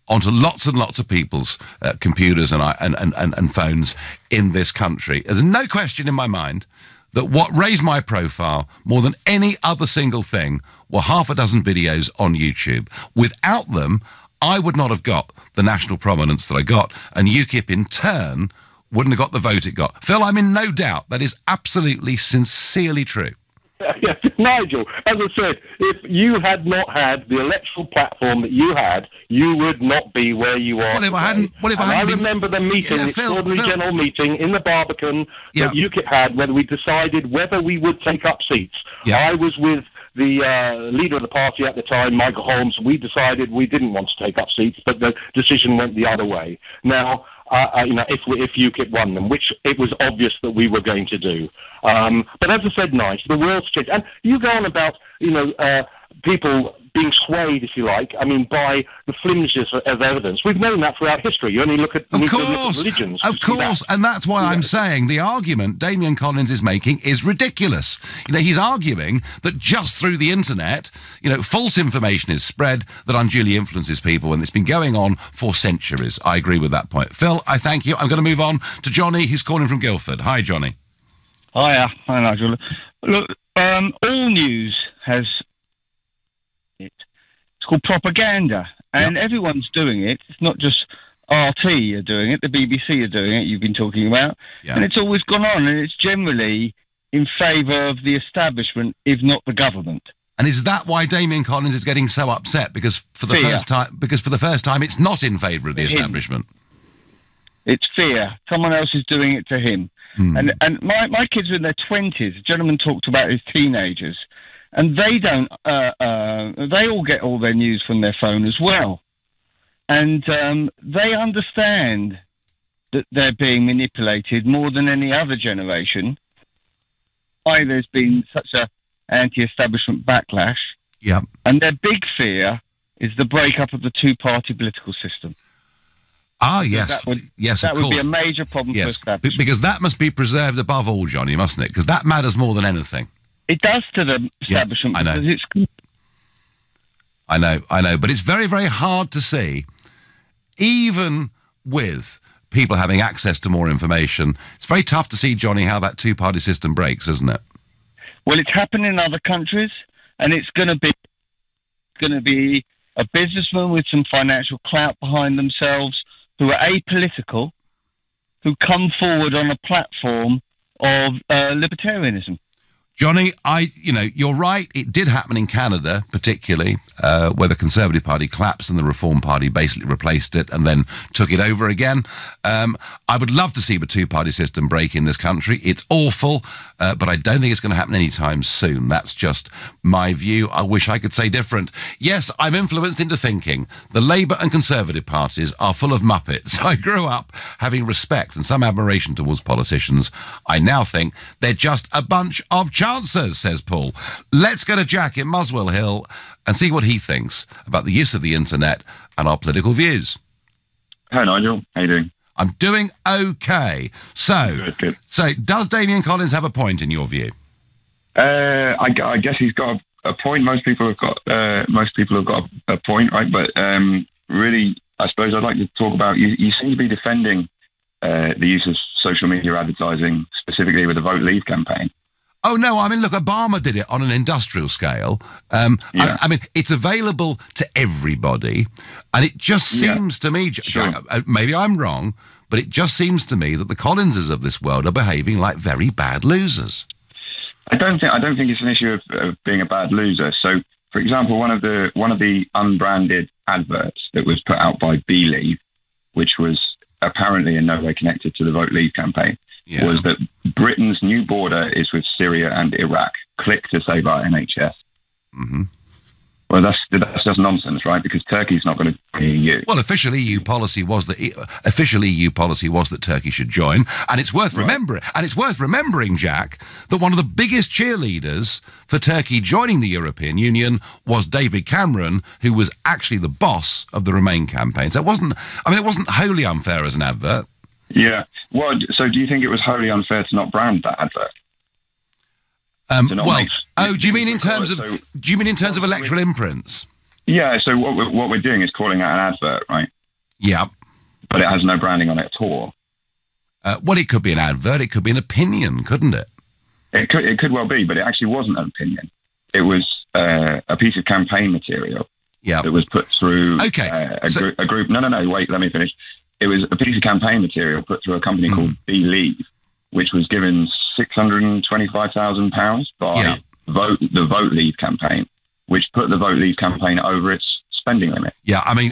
onto lots and lots of people's computers and phones in this country. There's no question in my mind that what raised my profile more than any other single thing were half a dozen videos on YouTube. Without them, I would not have got the national prominence that I got, and UKIP in turn wouldn't have got the vote it got. Phil, I'm in no doubt that is absolutely, sincerely true. Nigel, as I said, if you had not had the electoral platform that you had, you would not be where you are. I remember the meeting, the extraordinary general meeting in the Barbican that UKIP had, where we decided whether we would take up seats. I was with the leader of the party at the time, Michael Holmes. We decided we didn't want to take up seats, but the decision went the other way. Now, if UKIP won them, which it was obvious that we were going to do. But as I said, Nigel, the world's changed. And you go on about, people being swayed, if you like, by the flimsiness of evidence. We've known that throughout history. You only look at religions. Of course, and that's why I'm saying the argument Damian Collins is making is ridiculous. He's arguing that just through the internet, false information is spread that unduly influences people, and it's been going on for centuries. I agree with that point. Phil, I thank you. I'm going to move on to Johnny, who's calling from Guildford. Hi, Johnny. Hiya. Hi, Nigel. Look, all news has... It's called propaganda, and everyone's doing it. It's not just RT are doing it, the BBC are doing it, you've been talking about, and it's always gone on, and it's generally in favour of the establishment, if not the government. And is that why Damian Collins is getting so upset? Because for the first time, it's not in favour of the establishment. It's fear. Someone else is doing it to him. And my kids are in their 20s. A gentleman talked about his teenagers. And they don't, they all get all their news from their phone as well. And they understand that they're being manipulated more than any other generation. Why there's been such a anti-establishment backlash. Yeah. And their big fear is the breakup of the two-party political system. Ah, yes. That would, yes, that of would course. be a major problem for establishment. Because that must be preserved above all, Johnny, mustn't it? Because that matters more than anything. It does to the establishment. I know. Because I know, but it's very, very hard to see, even with people having access to more information, it's very tough to see, Johnny, how that two-party system breaks, isn't it? Well, it's happened in other countries, and it's going to be a businessman with some financial clout behind themselves who are apolitical, who come forward on a platform of libertarianism. Johnny, you're right. It did happen in Canada, particularly, where the Conservative Party collapsed and the Reform Party basically replaced it and then took it over again. I would love to see the two-party system break in this country. It's awful, but I don't think it's going to happen anytime soon. That's just my view. I wish I could say different. Yes, I'm influenced into thinking the Labour and Conservative parties are full of muppets. I grew up having respect and some admiration towards politicians. I now think they're just a bunch of chancers, says Paul. Let's go to Jack in Muswell Hill and see what he thinks about the use of the internet and our political views. Hi, Nigel. How you doing? I'm doing okay. So, good. So does Damian Collins have a point in your view? I guess he's got a point. Most people have got a point, right? But really, I suppose I'd like to talk about. You seem to be defending the use of social media advertising, specifically with the Vote Leave campaign. Oh, no, I mean, look, Obama did it on an industrial scale. I mean, it's available to everybody. And it just seems to me, maybe I'm wrong, but it just seems to me that the Collinses of this world are behaving like very bad losers. I don't think it's an issue of being a bad loser. So, for example, one of the unbranded adverts that was put out by Believe, which was apparently in no way connected to the Vote Leave campaign, was that Britain's new border is with Syria and Iraq. Click to save our NHS. Mm-hmm. Well, that's just nonsense, right? Because Turkey's not going to join the EU. Well, official EU policy was that Turkey should join, and it's worth remembering. And it's worth remembering, Jack, that one of the biggest cheerleaders for Turkey joining the European Union was David Cameron, who was actually the boss of the Remain campaign. So it wasn't wholly unfair as an advert. Yeah. Well, so do you think it was wholly unfair to not brand that advert? Do you mean in terms of electoral imprints? Yeah. So what we're doing is calling out an advert, right? Yeah. But it has no branding on it at all. Well, it could be an advert. It could be an opinion, couldn't it? It could well be, but it actually wasn't an opinion. It was a piece of campaign material. Yeah. That was put through. A group. No. Wait, let me finish. It was a piece of campaign material put through a company called Believe, which was given £625,000 by the Vote Leave campaign, which put the Vote Leave campaign over its spending limit. Yeah, I mean,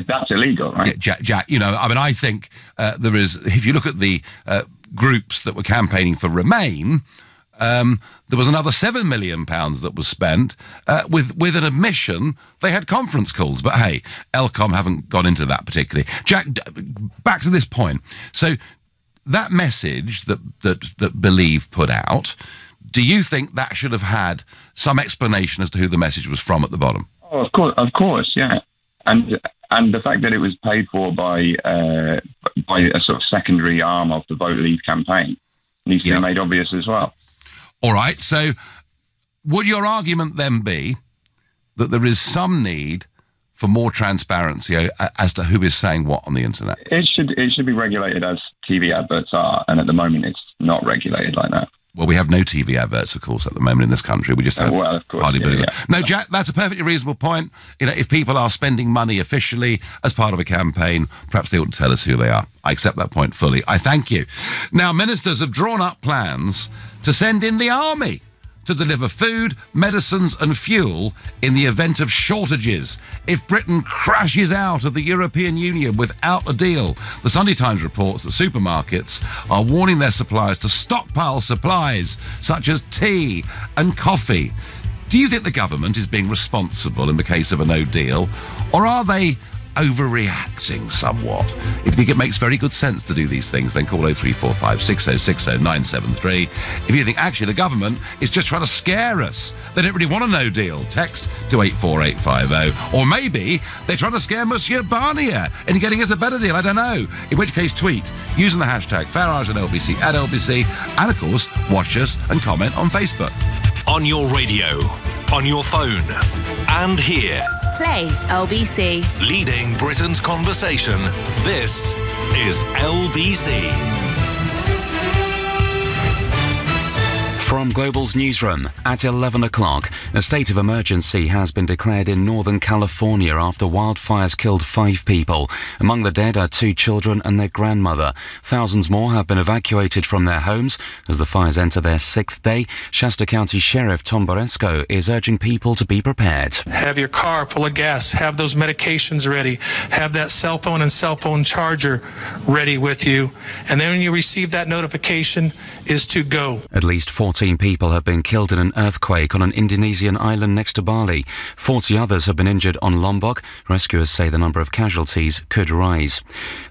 that's illegal, right? Yeah, Jack, I think there is, if you look at the groups that were campaigning for Remain, there was another £7 million that was spent with an admission they had conference calls. But hey, Elcom haven't gone into that particularly. Jack, back to this point. So that message that Believe put out, do you think that should have had some explanation as to who the message was from at the bottom? Oh, of course, yeah. And the fact that it was paid for by a sort of secondary arm of the Vote Leave campaign needs to be made obvious as well. All right, so would your argument then be that there is some need for more transparency as to who is saying what on the internet? It should be regulated as TV adverts are, and at the moment it's not regulated like that. Well, we have no TV adverts, of course, at the moment in this country. We just have hardly believe it. No, Jack, that's a perfectly reasonable point. If people are spending money officially as part of a campaign, perhaps they ought to tell us who they are. I accept that point fully. I thank you. Now, ministers have drawn up plans to send in the army to deliver food, medicines and fuel in the event of shortages if Britain crashes out of the European Union without a deal. The Sunday Times reports that supermarkets are warning their suppliers to stockpile supplies such as tea and coffee. Do you think the government is being responsible in the case of a no deal, or are they overreacting somewhat? If you think it makes very good sense to do these things, then call 0345 6060 973. If you think actually the government is just trying to scare us, they don't really want a no deal, text to 84850. Or maybe they're trying to scare Monsieur Barnier into getting us a better deal, I don't know. In which case, tweet using the hashtag Farage and LBC at LBC, and of course watch us and comment on Facebook. On your radio, on your phone, and here. Play LBC. Leading Britain's conversation. This is LBC. From Global's newsroom at 11 o'clock, a state of emergency has been declared in Northern California after wildfires killed 5 people. Among the dead are 2 children and their grandmother. Thousands more have been evacuated from their homes as the fires enter their 6th day. Shasta County Sheriff Tom Boresco is urging people to be prepared. Have your car full of gas. Have those medications ready. Have that cell phone and cell phone charger ready with you. And then when you receive that notification, is to go. At least 14 people have been killed in an earthquake on an Indonesian island next to Bali. 40 others have been injured on Lombok. Rescuers say the number of casualties could rise.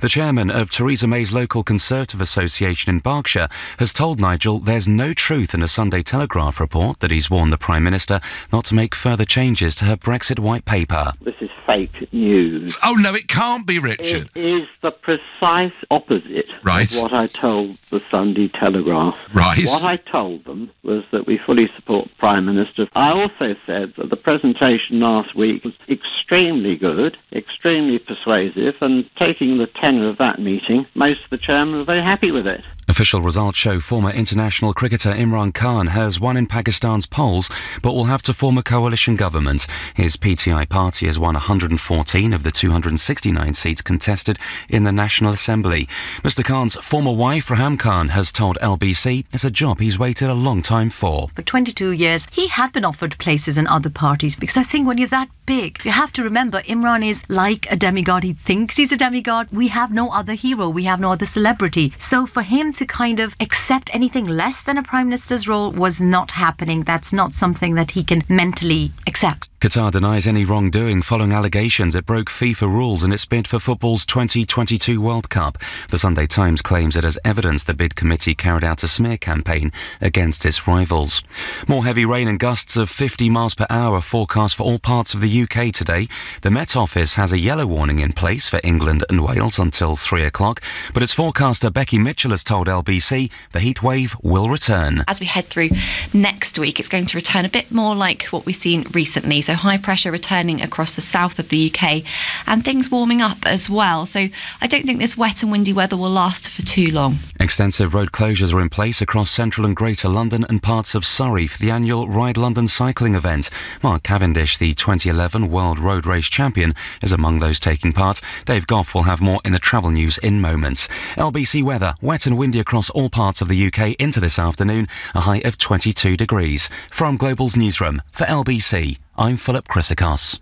The chairman of Theresa May's local Conservative association in Berkshire has told Nigel there's no truth in a Sunday Telegraph report that he's warned the Prime Minister not to make further changes to her Brexit white paper. This is fake news. Oh, no, it can't be, Richard. It is the precise opposite of what I told the Sunday Telegraph. Right. What I told them was that we fully support the Prime Minister. I also said that the presentation last week was extremely good, extremely persuasive, and taking the tenor of that meeting, most of the chairmen were very happy with it. Official results show former international cricketer Imran Khan has won in Pakistan's polls, but will have to form a coalition government. His PTI party has won 114 of the 269 seats contested in the National Assembly. Mr Khan's former wife, Raham Khan, has told LBC it's a job he's waited a long time for. For 22 years, he had been offered places in other parties, because I think when you're that big, you have to remember Imran is like a demigod. He thinks he's a demigod. We have no other hero. We have no other celebrity. So for him to kind of accept anything less than a Prime Minister's role was not happening. That's not something that he can mentally accept. Qatar denies any wrongdoing following allegations it broke FIFA rules in its bid for football's 2022 World Cup. The Sunday Times claims it has evidence the bid committee carried out a smear campaign against its rivals. More heavy rain and gusts of 50 miles per hour are forecast for all parts of the UK today. The Met Office has a yellow warning in place for England and Wales until 3 o'clock, but its forecaster Becky Mitchell has told LBC the heat wave will return. As we head through next week, it's going to return a bit more like what we've seen recently. So high pressure returning across the south south of the UK, and things warming up as well. So I don't think this wet and windy weather will last for too long. Extensive road closures are in place across central and greater London and parts of Surrey for the annual Ride London cycling event. Mark Cavendish, the 2011 World Road Race champion, is among those taking part. Dave Goff will have more in the travel news in moments. LBC weather, wet and windy across all parts of the UK into this afternoon, a high of 22 degrees. From Global's newsroom, for LBC, I'm Philip Chryssikos.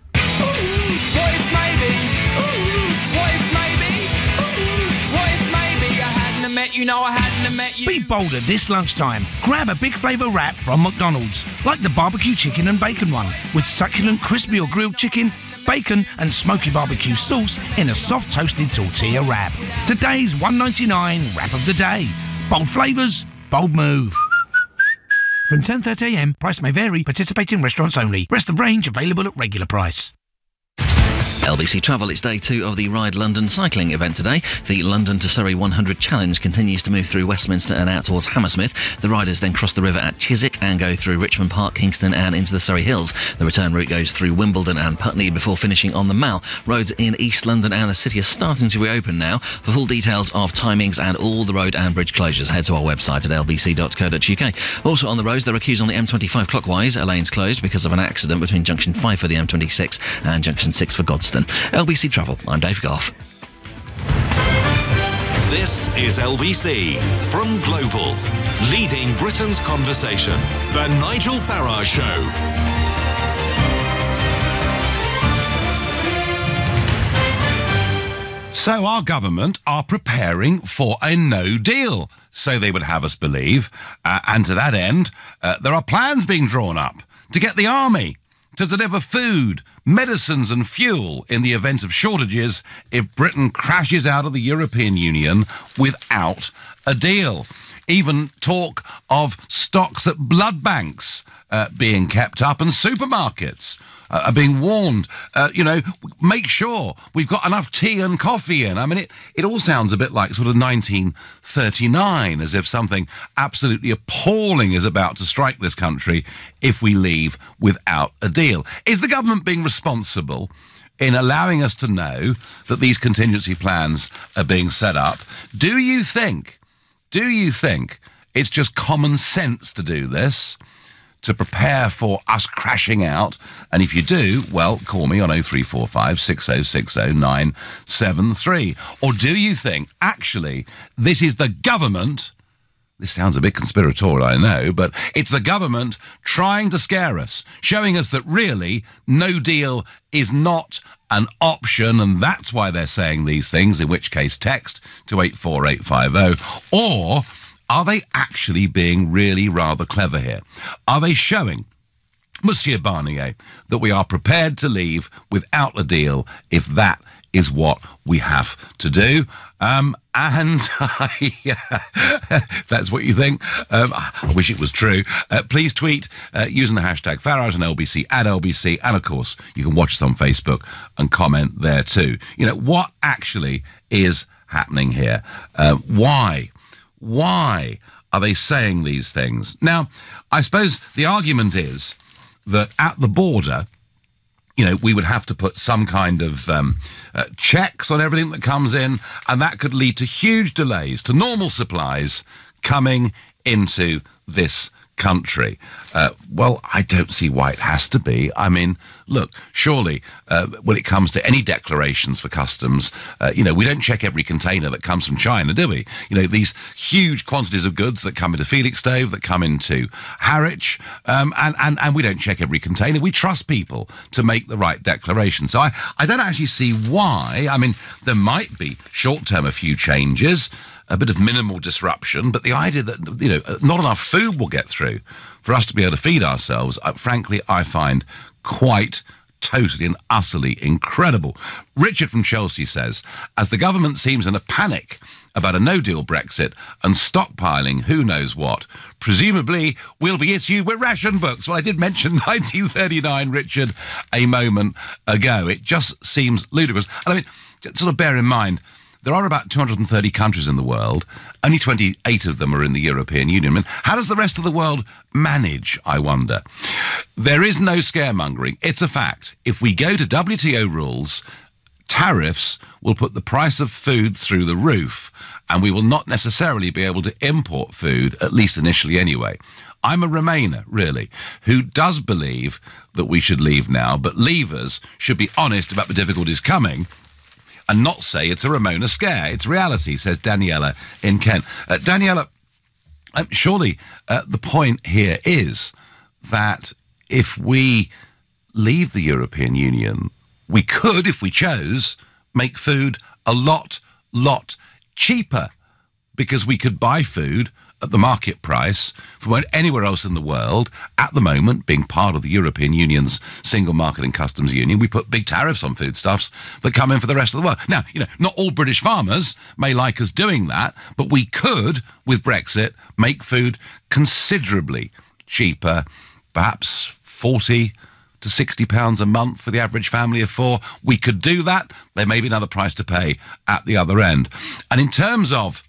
Be bolder this lunchtime. Grab a big flavour wrap from McDonald's, like the barbecue chicken and bacon one, with succulent crispy or grilled chicken, bacon and smoky barbecue sauce in a soft toasted tortilla wrap. Today's $1.99 wrap of the day. Bold flavours, bold move. From 10:30am, price may vary, participating restaurants only. Rest of range available at regular price. LBC Travel, it's day 2 of the Ride London cycling event today. The London to Surrey 100 Challenge continues to move through Westminster and out towards Hammersmith. The riders then cross the river at Chiswick and go through Richmond Park, Kingston and into the Surrey Hills. The return route goes through Wimbledon and Putney before finishing on the Mall. Roads in East London and the city are starting to reopen now. For full details of timings and all the road and bridge closures, head to our website at lbc.co.uk. Also on the roads, there are queues on the M25 clockwise. A lane's closed because of an accident between Junction 5 for the M26 and Junction 6 for Godstone. LBC Travel, I'm Dave Goff. This is LBC from Global, leading Britain's conversation. The Nigel Farage Show. So our government are preparing for a no deal, so they would have us believe. And to that end, there are plans being drawn up to get the army to deliver food, medicines and fuel in the event of shortages if Britain crashes out of the European Union without a deal. Even talk of stocks at blood banks being kept up, and supermarkets are being warned, make sure we've got enough tea and coffee in. I mean, it all sounds a bit like sort of 1939, as if something absolutely appalling is about to strike this country if we leave without a deal. Is the government being responsible in allowing us to know that these contingency plans are being set up? Do you think it's just common sense to do this, to prepare for us crashing out? And if you do, well, call me on 0345 6060 973. Or do you think, actually, this is the government, this sounds a bit conspiratorial, I know, but it's the government trying to scare us, showing us that really no deal is not an option, and that's why they're saying these things, in which case text to 84850, or are they actually being really rather clever here? Are they showing Monsieur Barnier that we are prepared to leave without a deal if that is what we have to do? That's what you think. I wish it was true. Please tweet using the hashtag Farage and LBC at LBC, and of course you can watch us on Facebook and comment there too. You know, what actually is happening here? Why are they saying these things? Now, I suppose the argument is that at the border, we would have to put some kind of checks on everything that comes in, and that could lead to huge delays to normal supplies coming into this country. Well, I don't see why it has to be. I mean, look, surely when it comes to any declarations for customs, we don't check every container that comes from China, do we? These huge quantities of goods that come into Felixstowe, that come into Harwich, and we don't check every container. We trust people to make the right declaration. So I don't actually see why. I mean, there might be short-term a few changes, a bit of minimal disruption, but the idea that, not enough food will get through for us to be able to feed ourselves, frankly, I find quite totally and utterly incredible. Richard from Chelsea says, as the government seems in a panic about a no-deal Brexit and stockpiling who knows what, presumably we'll be issued with ration books. Well, I did mention 1939, Richard, a moment ago. It just seems ludicrous. And I mean, sort of bear in mind, there are about 230 countries in the world. Only 28 of them are in the European Union. And how does the rest of the world manage, I wonder? There is no scaremongering. It's a fact. If we go to WTO rules, tariffs will put the price of food through the roof, and we will not necessarily be able to import food, at least initially anyway. I'm a Remainer, really, who does believe that we should leave now, but leavers should be honest about the difficulties coming and not say it's a Ramona scare. It's reality, says Daniela in Kent. Daniela, surely the point here is that if we leave the European Union, we could, if we chose, make food a lot cheaper, because we could buy food at the market price from anywhere else in the world. At the moment, being part of the European Union's single market and customs union, we put big tariffs on foodstuffs that come in for the rest of the world. Now, not all British farmers may like us doing that, but we could, with Brexit, make food considerably cheaper, perhaps 40 to £60 a month for the average family of four. We could do that. There may be another price to pay at the other end. And in terms of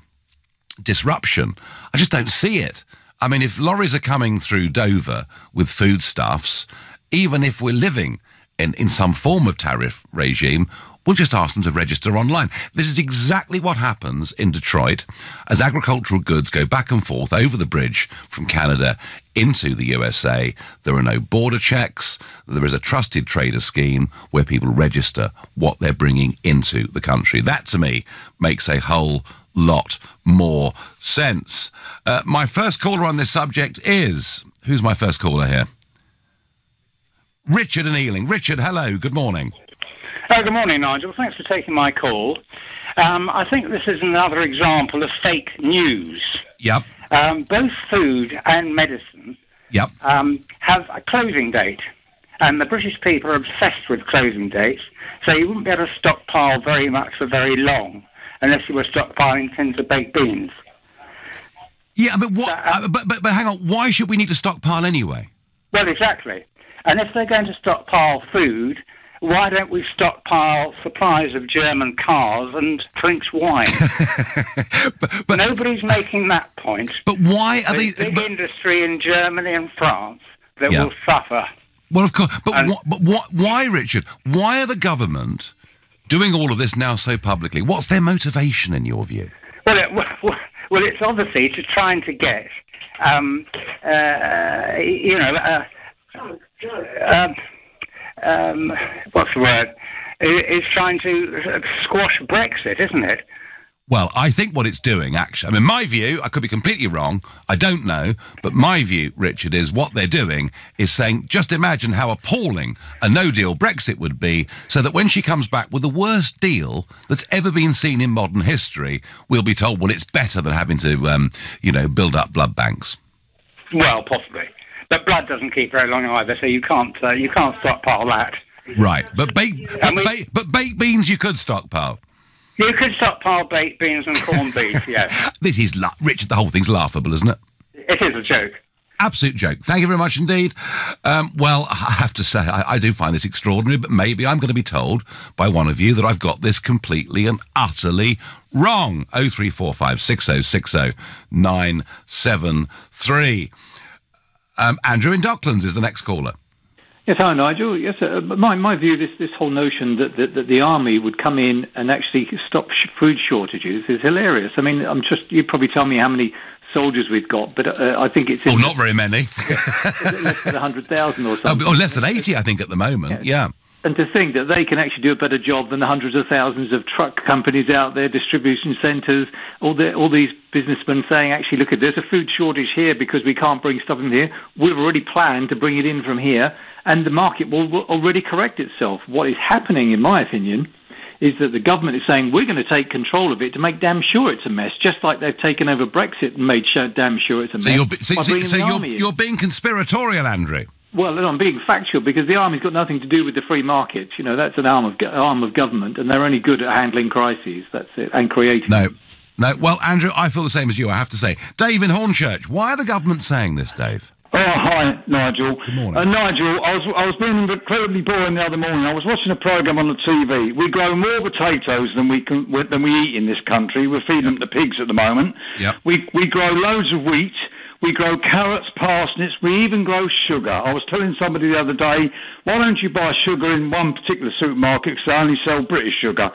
disruption, I just don't see it. I mean, if lorries are coming through Dover with foodstuffs, even if we're living in some form of tariff regime, we'll just ask them to register online. This is exactly what happens in Detroit as agricultural goods go back and forth over the bridge from Canada into the USA. There are no border checks. There is a trusted trader scheme where people register what they're bringing into the country. That, to me, makes a whole lot more sense. My first caller on this subject is... Who's my first caller here? Richard in Ealing. Richard, hello. Good morning. Good morning, Nigel. Thanks for taking my call. I think this is another example of fake news. Yep. Both food and medicine Yep. Have a closing date. And the British people are obsessed with closing dates, so you wouldn't be able to stockpile very much for very long unless you were stockpiling tins of baked beans. Yeah, but what? But hang on. Why should we need to stockpile anyway? Well, exactly. And if they're going to stockpile food, why don't we stockpile supplies of German cars and Trinks wine? but nobody's making that point. But why are There's they? Big industry in Germany and France that will suffer. Well, of course. But why, Richard? Why are the government doing all of this now so publicly? What's their motivation, in your view? Well, it's obviously to trying to get, what's the word? It's trying to squash Brexit, isn't it? Well, I think what it's doing, actually, I mean, my view, I could be completely wrong, I don't know, but my view, Richard, is what they're doing is saying, just imagine how appalling a no-deal Brexit would be, so that when she comes back with the worst deal that's ever been seen in modern history, we'll be told, well, it's better than having to, build up blood banks. Well, possibly. But blood doesn't keep very long either, so you can't stockpile that. Right, but baked beans you could stockpile. You could stockpile baked beans and corned beef, yes. This is, Richard, the whole thing's laughable, isn't it? It is a joke. Absolute joke. Thank you very much indeed. Well, I have to say, I do find this extraordinary, but maybe I'm going to be told by one of you that I've got this completely and utterly wrong. 0345 6060 973. Andrew in Docklands is the next caller. Yes, hi, Nigel. Yes, my view, this whole notion that the army would come in and actually stop food shortages is hilarious. I mean, you probably tell me how many soldiers we've got, but I think it's... Oh, not very many. Less than 100,000 or something. Or less than 80, I think, at the moment, yeah. And to think that they can actually do a better job than the hundreds of thousands of truck companies out there, distribution centres, all these businessmen saying, actually, look, there's a food shortage here because we can't bring stuff in here. We've already planned to bring it in from here, and the market will already correct itself. What is happening, in my opinion, is that the government is saying, we're going to take control of it to make damn sure it's a mess, just like they've taken over Brexit and made damn sure it's a mess. So you're being conspiratorial, Andrew. Well, I'm being factual because the army's got nothing to do with the free market. You know, that's an arm of government, and they're only good at handling crises. That's it, and creating. No. Well, Andrew, I feel the same as you, I have to say. Dave in Hornchurch, why are the government saying this, Dave? Oh, hi, Nigel. Good morning. Nigel, I was being incredibly boring the other morning. I was watching a programme on the TV. We grow more potatoes than we eat in this country. We're feeding them to pigs at the moment. Yep. We grow loads of wheat. We grow carrots, parsnips. We even grow sugar. I was telling somebody the other day, why don't you buy sugar in one particular supermarket because they only sell British sugar?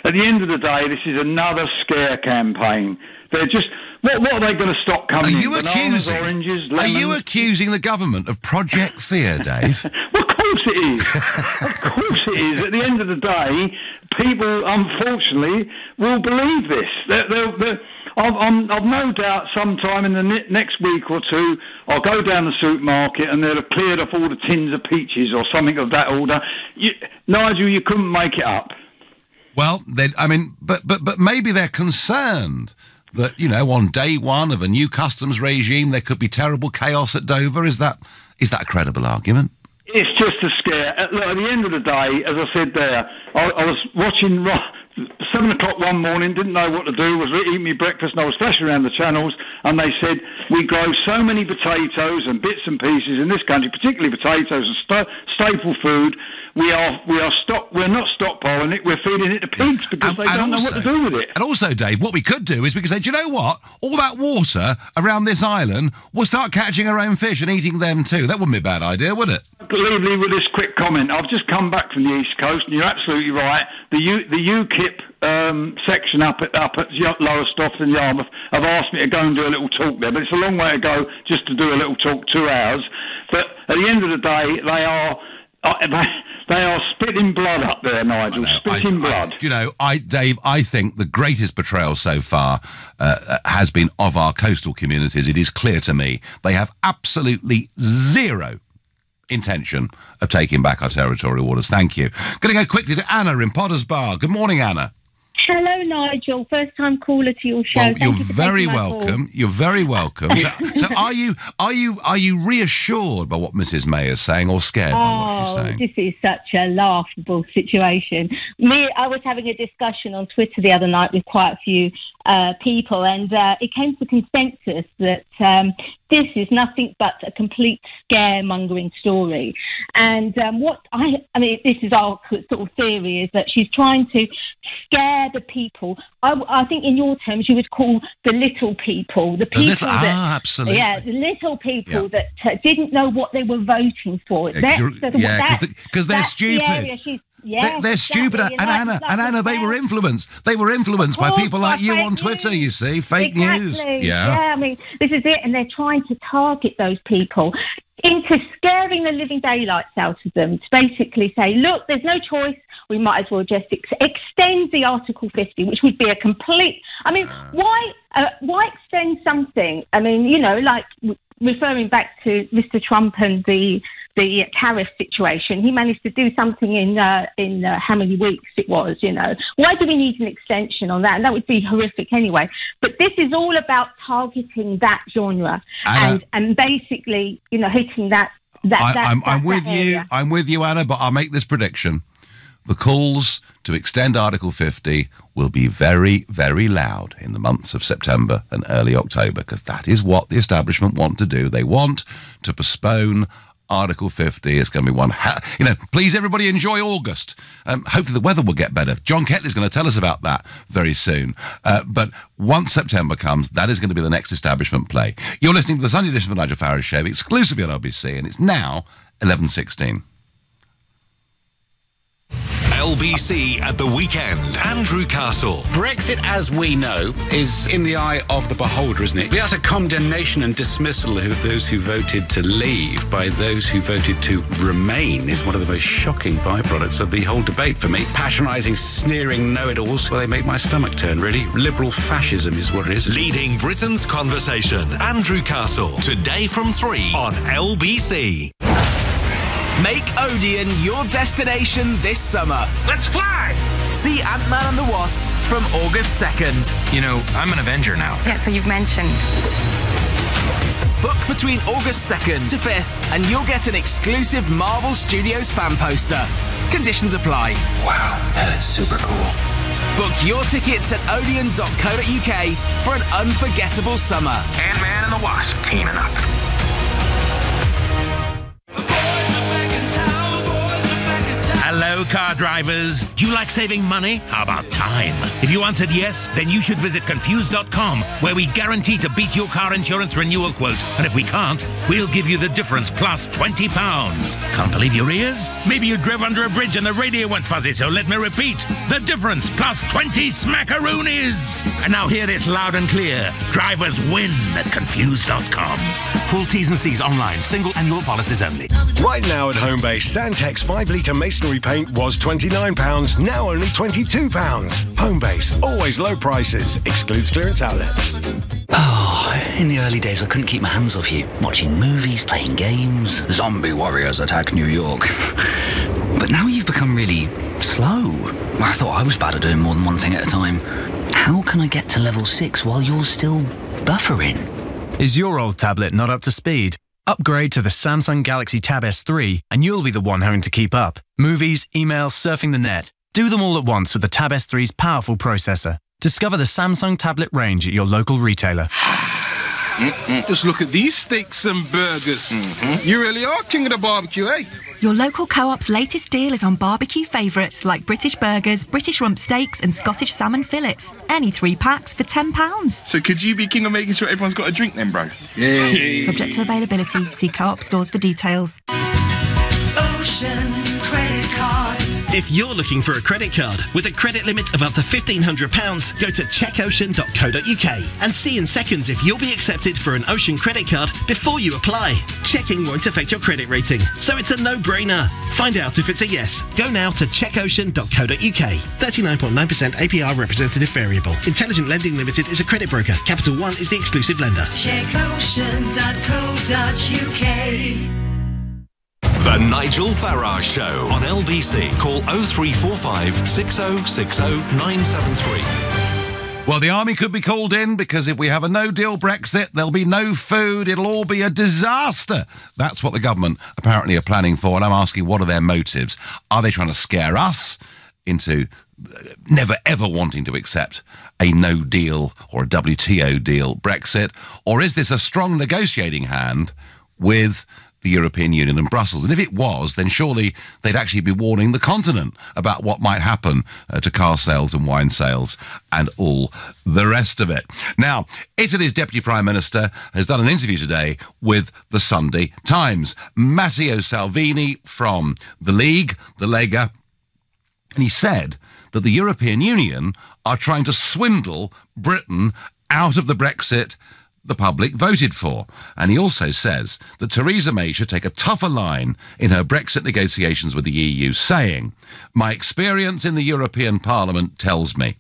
At the end of the day, this is another scare campaign. They're just... What are they going to stop coming in? Bananas, oranges, lemons? Are you accusing the government of Project Fear, Dave? Well, of course it is. Of course it is. At the end of the day, people, unfortunately, will believe this. I've no doubt sometime in the next week or two, I'll go down the supermarket and they'll have cleared off all the tins of peaches or something of that order. Nigel, you couldn't make it up. Well, but maybe they're concerned that, you know, on day one of a new customs regime, there could be terrible chaos at Dover. Is that a credible argument? It's just a scare. Look, at the end of the day, as I said there, I was watching 7 o'clock one morning, didn't know what to do, was eating my breakfast, and I was flashing around the channels, and they said, we grow so many potatoes and bits and pieces in this country, particularly potatoes and staple food. We're not stockpiling it, we're feeding it to pigs because they don't know what to do with it. And also, Dave, what we could do is we could say, do you know what? All that water around this island, we'll start catching our own fish and eating them too. That wouldn't be a bad idea, would it? Leave me with this quick comment. I've just come back from the East Coast, and you're absolutely right. The UKIP section up at Lowestoft and Yarmouth have asked me to go and do a little talk there, but it's a long way to go just to do a little talk, 2 hours. But at the end of the day, they are spitting blood up there, Nigel. Spitting blood. You know, Dave, I think the greatest betrayal so far has been of our coastal communities. It is clear to me they have absolutely zero intention of taking back our territorial waters. Thank you. Going to go quickly to Anna in Potters Bar. Good morning, Anna. Hello, Nigel. First time caller to your show. Well, you're very welcome. You're very welcome. So are you reassured by what Mrs. May is saying, or scared by what she's saying? This is such a laughable situation. I was having a discussion on Twitter the other night with quite a few people, and it came to consensus that this is nothing but a complete scaremongering story. And this is our sort of theory, is that she's trying to scare the people. I think in your terms you would call the little people, the people absolutely. Yeah, the little people that didn't know what they were voting for. Because they're stupid. They're stupid, and Anna, they were influenced. They were influenced by people like you on Twitter. You see, fake news. Yeah, I mean, this is it, and they're trying to target those people into scaring the living daylights out of them. To basically say, look, there's no choice. We might as well just extend the Article 50, which would be a complete. I mean, why extend something? I mean, you know, like referring back to Mr. Trump and the tariff situation, he managed to do something in how many weeks it was, you know. Why do we need an extension on that? And that would be horrific anyway. But this is all about targeting that genre and basically, you know, hitting that I'm with you. I'm with you, Anna, but I'll make this prediction. The calls to extend Article 50 will be very, very loud in the months of September and early October, because that is what the establishment want to do. They want to postpone Article 50. It's going to be one, please everybody enjoy August. Hopefully the weather will get better. John Ketley's going to tell us about that very soon. But once September comes, that is going to be the next establishment play. You're listening to the Sunday edition of the Nigel Farage Show, exclusively on LBC, and it's now 11:16. LBC at the weekend. Andrew Castle. Brexit, as we know, is in the eye of the beholder, isn't it? The utter condemnation and dismissal of those who voted to leave by those who voted to remain is one of the most shocking byproducts of the whole debate for me. Patronising, sneering know-it-alls, well, they make my stomach turn, really. Liberal fascism is what it is. Leading Britain's conversation. Andrew Castle. Today from 3 on LBC. Make Odeon your destination this summer. Let's fly! See Ant-Man and the Wasp from August 2nd. You know, I'm an Avenger now. Yeah, so you've mentioned. Book between August 2nd to 5th and you'll get an exclusive Marvel Studios fan poster. Conditions apply. Wow, that is super cool. Book your tickets at odeon.co.uk for an unforgettable summer. Ant-Man and the Wasp teaming up. car drivers. Do you like saving money? How about time? If you answered yes, then you should visit Confused.com, where we guarantee to beat your car insurance renewal quote. And if we can't, we'll give you the difference plus £20. Can't believe your ears? Maybe you drove under a bridge and the radio went fuzzy, so let me repeat. The difference plus 20 smackaroonies. And now hear this loud and clear. Drivers win at Confused.com. Full T's and C's online. Single annual policies only. Right now at Homebase, Sandtex 5-litre masonry paint was £29, now only £22. Homebase, always low prices, excludes clearance outlets. Oh, in the early days I couldn't keep my hands off you. Watching movies, playing games, zombie warriors attack New York. But now you've become really slow. I thought I was bad at doing more than one thing at a time. How can I get to level 6 while you're still buffering? Is your old tablet not up to speed? Upgrade to the Samsung Galaxy Tab S3 and you'll be the one having to keep up. Movies, emails, surfing the net. Do them all at once with the Tab S3's powerful processor. Discover the Samsung tablet range at your local retailer. Just look at these steaks and burgers. You really are king of the barbecue, eh? Your local Co-op's latest deal is on barbecue favourites like British burgers, British rump steaks and Scottish salmon fillets. Any 3 packs for £10. So could you be king of making sure everyone's got a drink then, bro? Yeah. Subject to availability. See Co-op stores for details. Ocean Credit Card. If you're looking for a credit card with a credit limit of up to £1,500, go to checkocean.co.uk and see in seconds if you'll be accepted for an Ocean credit card before you apply. Checking won't affect your credit rating, so it's a no-brainer. Find out if it's a yes. Go now to checkocean.co.uk. 39.9% APR representative variable. Intelligent Lending Limited is a credit broker. Capital One is the exclusive lender. Checkocean.co.uk. The Nigel Farage Show on LBC. Call 0345 6060 973. Well, the army could be called in because if we have a no-deal Brexit, there'll be no food. It'll all be a disaster. That's what the government apparently are planning for. And I'm asking, what are their motives? Are they trying to scare us into never, ever wanting to accept a no-deal or a WTO deal Brexit? Or is this a strong negotiating hand with the European Union and Brussels? And if it was, then surely they'd actually be warning the continent about what might happen to car sales and wine sales and all the rest of it. Now, Italy's Deputy Prime Minister has done an interview today with the Sunday Times. Matteo Salvini from the League, the Lega, and he said that the European Union are trying to swindle Britain out of the Brexit the public voted for. And he also says that Theresa May should take a tougher line in her Brexit negotiations with the EU, saying, "My experience in the European Parliament tells me,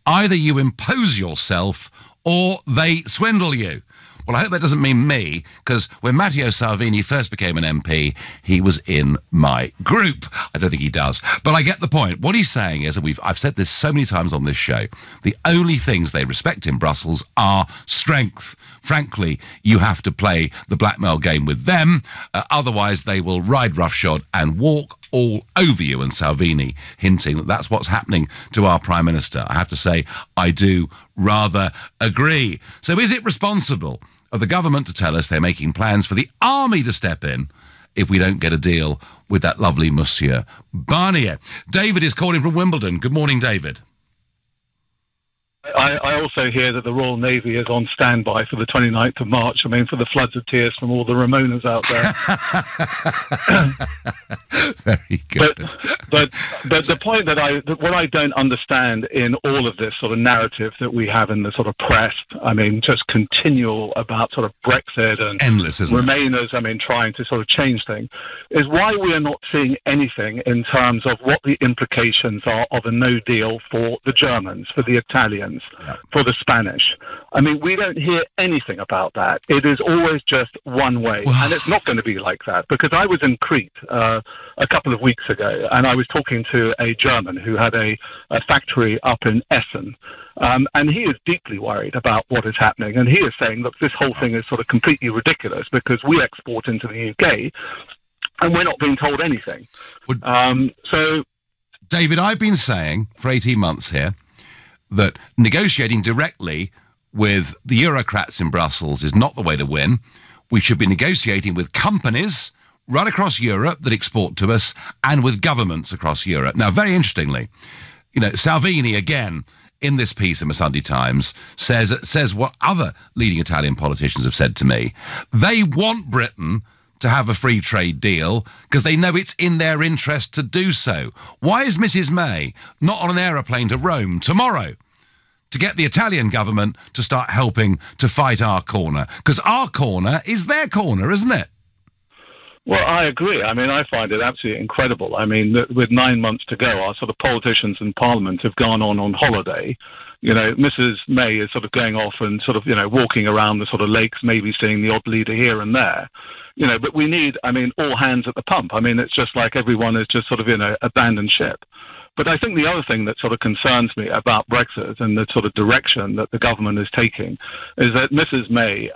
either you impose yourself or they swindle you." Well, I hope that doesn't mean me, because when Matteo Salvini first became an MP, he was in my group. I don't think he does, but I get the point. What he's saying is, and I've said this so many times on this show, the only things they respect in Brussels are strength. Frankly, you have to play the blackmail game with them, otherwise they will ride roughshod and walk all over you. And Salvini hinting that that's what's happening to our Prime Minister. I have to say, I do rather agree. So is it responsible of the government to tell us they're making plans for the army to step in if we don't get a deal with that lovely Monsieur Barnier? David is calling from Wimbledon. Good morning, David. I also hear that the Royal Navy is on standby for the 29th of March. I mean, for the floods of tears from all the Ramonas out there. Very good. But the point what I don't understand in all of this sort of narrative that we have in the sort of press, I mean, just continual about sort of Brexit and endless, isn't Remainers, I mean, trying to sort of change things, is why we are not seeing anything in terms of what the implications are of a no deal for the Germans, for the Italians, for the Spanish. I mean, we don't hear anything about that. It is always just one way. And it's not going to be like that, because I was in Crete a couple of weeks ago, and I was talking to a German who had a factory up in Essen. And he is deeply worried about what is happening. And he is saying, look, this whole thing is sort of completely ridiculous because we export into the UK and we're not being told anything. David, I've been saying for 18 months here that negotiating directly with the Eurocrats in Brussels is not the way to win. We should be negotiating with companies right across Europe that export to us and with governments across Europe. Now, very interestingly, Salvini, again, in this piece in the Sunday Times, says what other leading Italian politicians have said to me. They want Britain to have a free trade deal because they know it's in their interest to do so. Why is Mrs May not on an aeroplane to Rome tomorrow to get the Italian government to start helping to fight our corner? Because our corner is their corner, isn't it? Well, I agree. I mean, I find it absolutely incredible. I mean, with 9 months to go, our sort of politicians in Parliament have gone on holiday. Mrs May is sort of going off and sort of, walking around the sort of lakes, maybe seeing the odd leader here and there. But we need, all hands at the pump. I mean, it's just like everyone is just sort of, abandoned ship. But I think the other thing that sort of concerns me about Brexit and the sort of direction that the government is taking is that Mrs May,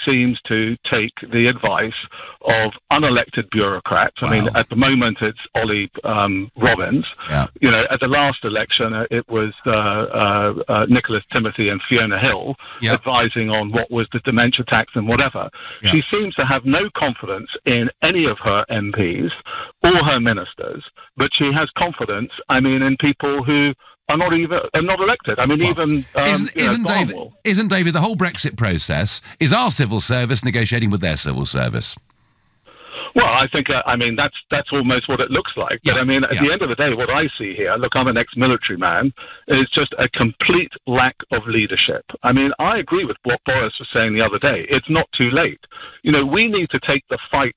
seems to take the advice of unelected bureaucrats. Wow. I mean, at the moment it's Ollie Robbins. Yeah. At the last election it was Nicholas Timothy and Fiona Hill advising on what was the dementia tax and whatever. Yeah. She seems to have no confidence in any of her MPs or her ministers, but she has confidence, in people who are not elected. Isn't David, the whole Brexit process is our civil service negotiating with their civil service? Well, I think, that's almost what it looks like. But, at the end of the day, what I see here, look, I'm an ex-military man, is just a complete lack of leadership. I agree with what Boris was saying the other day. It's not too late. We need to take the fight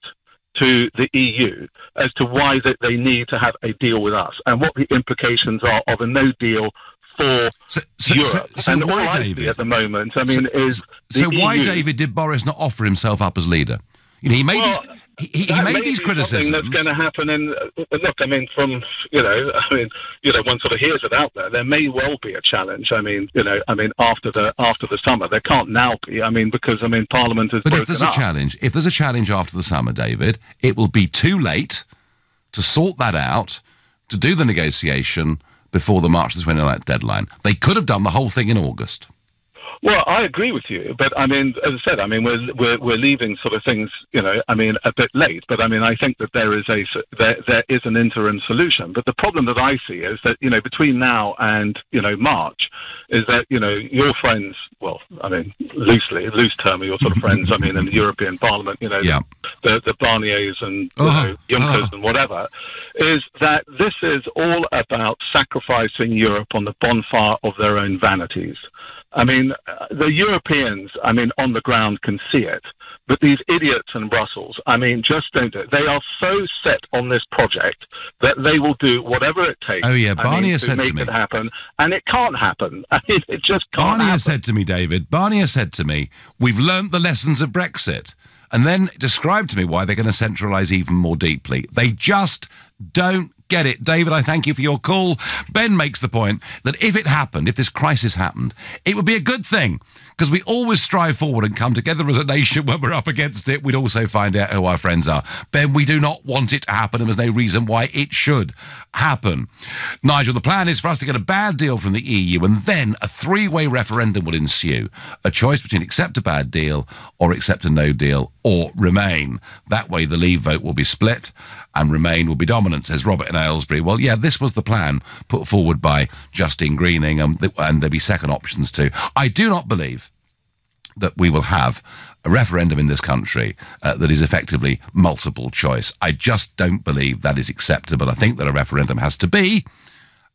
to the EU as to why they need to have a deal with us and what the implications are of a no deal for Europe. So why, David? At the moment, is so the why, EU, David, did Boris not offer himself up as leader? He made these criticisms. That's going to happen. From one sort of hears it out there. There may well be a challenge. After the summer, there can't now be. Because Parliament is. But if there's a challenge after the summer, David, it will be too late to sort that out, to do the negotiation before the March the 29th deadline. They could have done the whole thing in August. Well, I agree with you, but as I said, we're leaving sort of things, a bit late. But I think that there is an interim solution. But the problem that I see is that between now and March, is that your friends, well, loose term, your sort of friends, in the European Parliament, the Barniers and Junckers and whatever, is that this is all about sacrificing Europe on the bonfire of their own vanities. The Europeans, on the ground can see it, but these idiots in Brussels, just don't do it. They are so set on this project that they will do whatever it takes. Oh yeah, Barnier said to me, it happen, and it can't happen. It just can't. Barnier said to me, David. Barnier said to me, "We've learnt the lessons of Brexit," and then described to me why they're going to centralise even more deeply. They just don't get it. David, I thank you for your call. Ben makes the point that if this crisis happened, it would be a good thing because we always strive forward and come together as a nation when we're up against it. We'd also find out who our friends are. Ben, we do not want it to happen and there's no reason why it should happen. Nigel, the plan is for us to get a bad deal from the EU and then a three-way referendum will ensue. A choice between accept a bad deal or accept a no deal or remain. That way the Leave vote will be split and Remain will be dominant, says Robert in Aylesbury. Well, yeah, this was the plan put forward by Justine Greening, and there'll be second options too. I do not believe that we will have a referendum in this country that is effectively multiple choice. I just don't believe that is acceptable. I think that a referendum has to be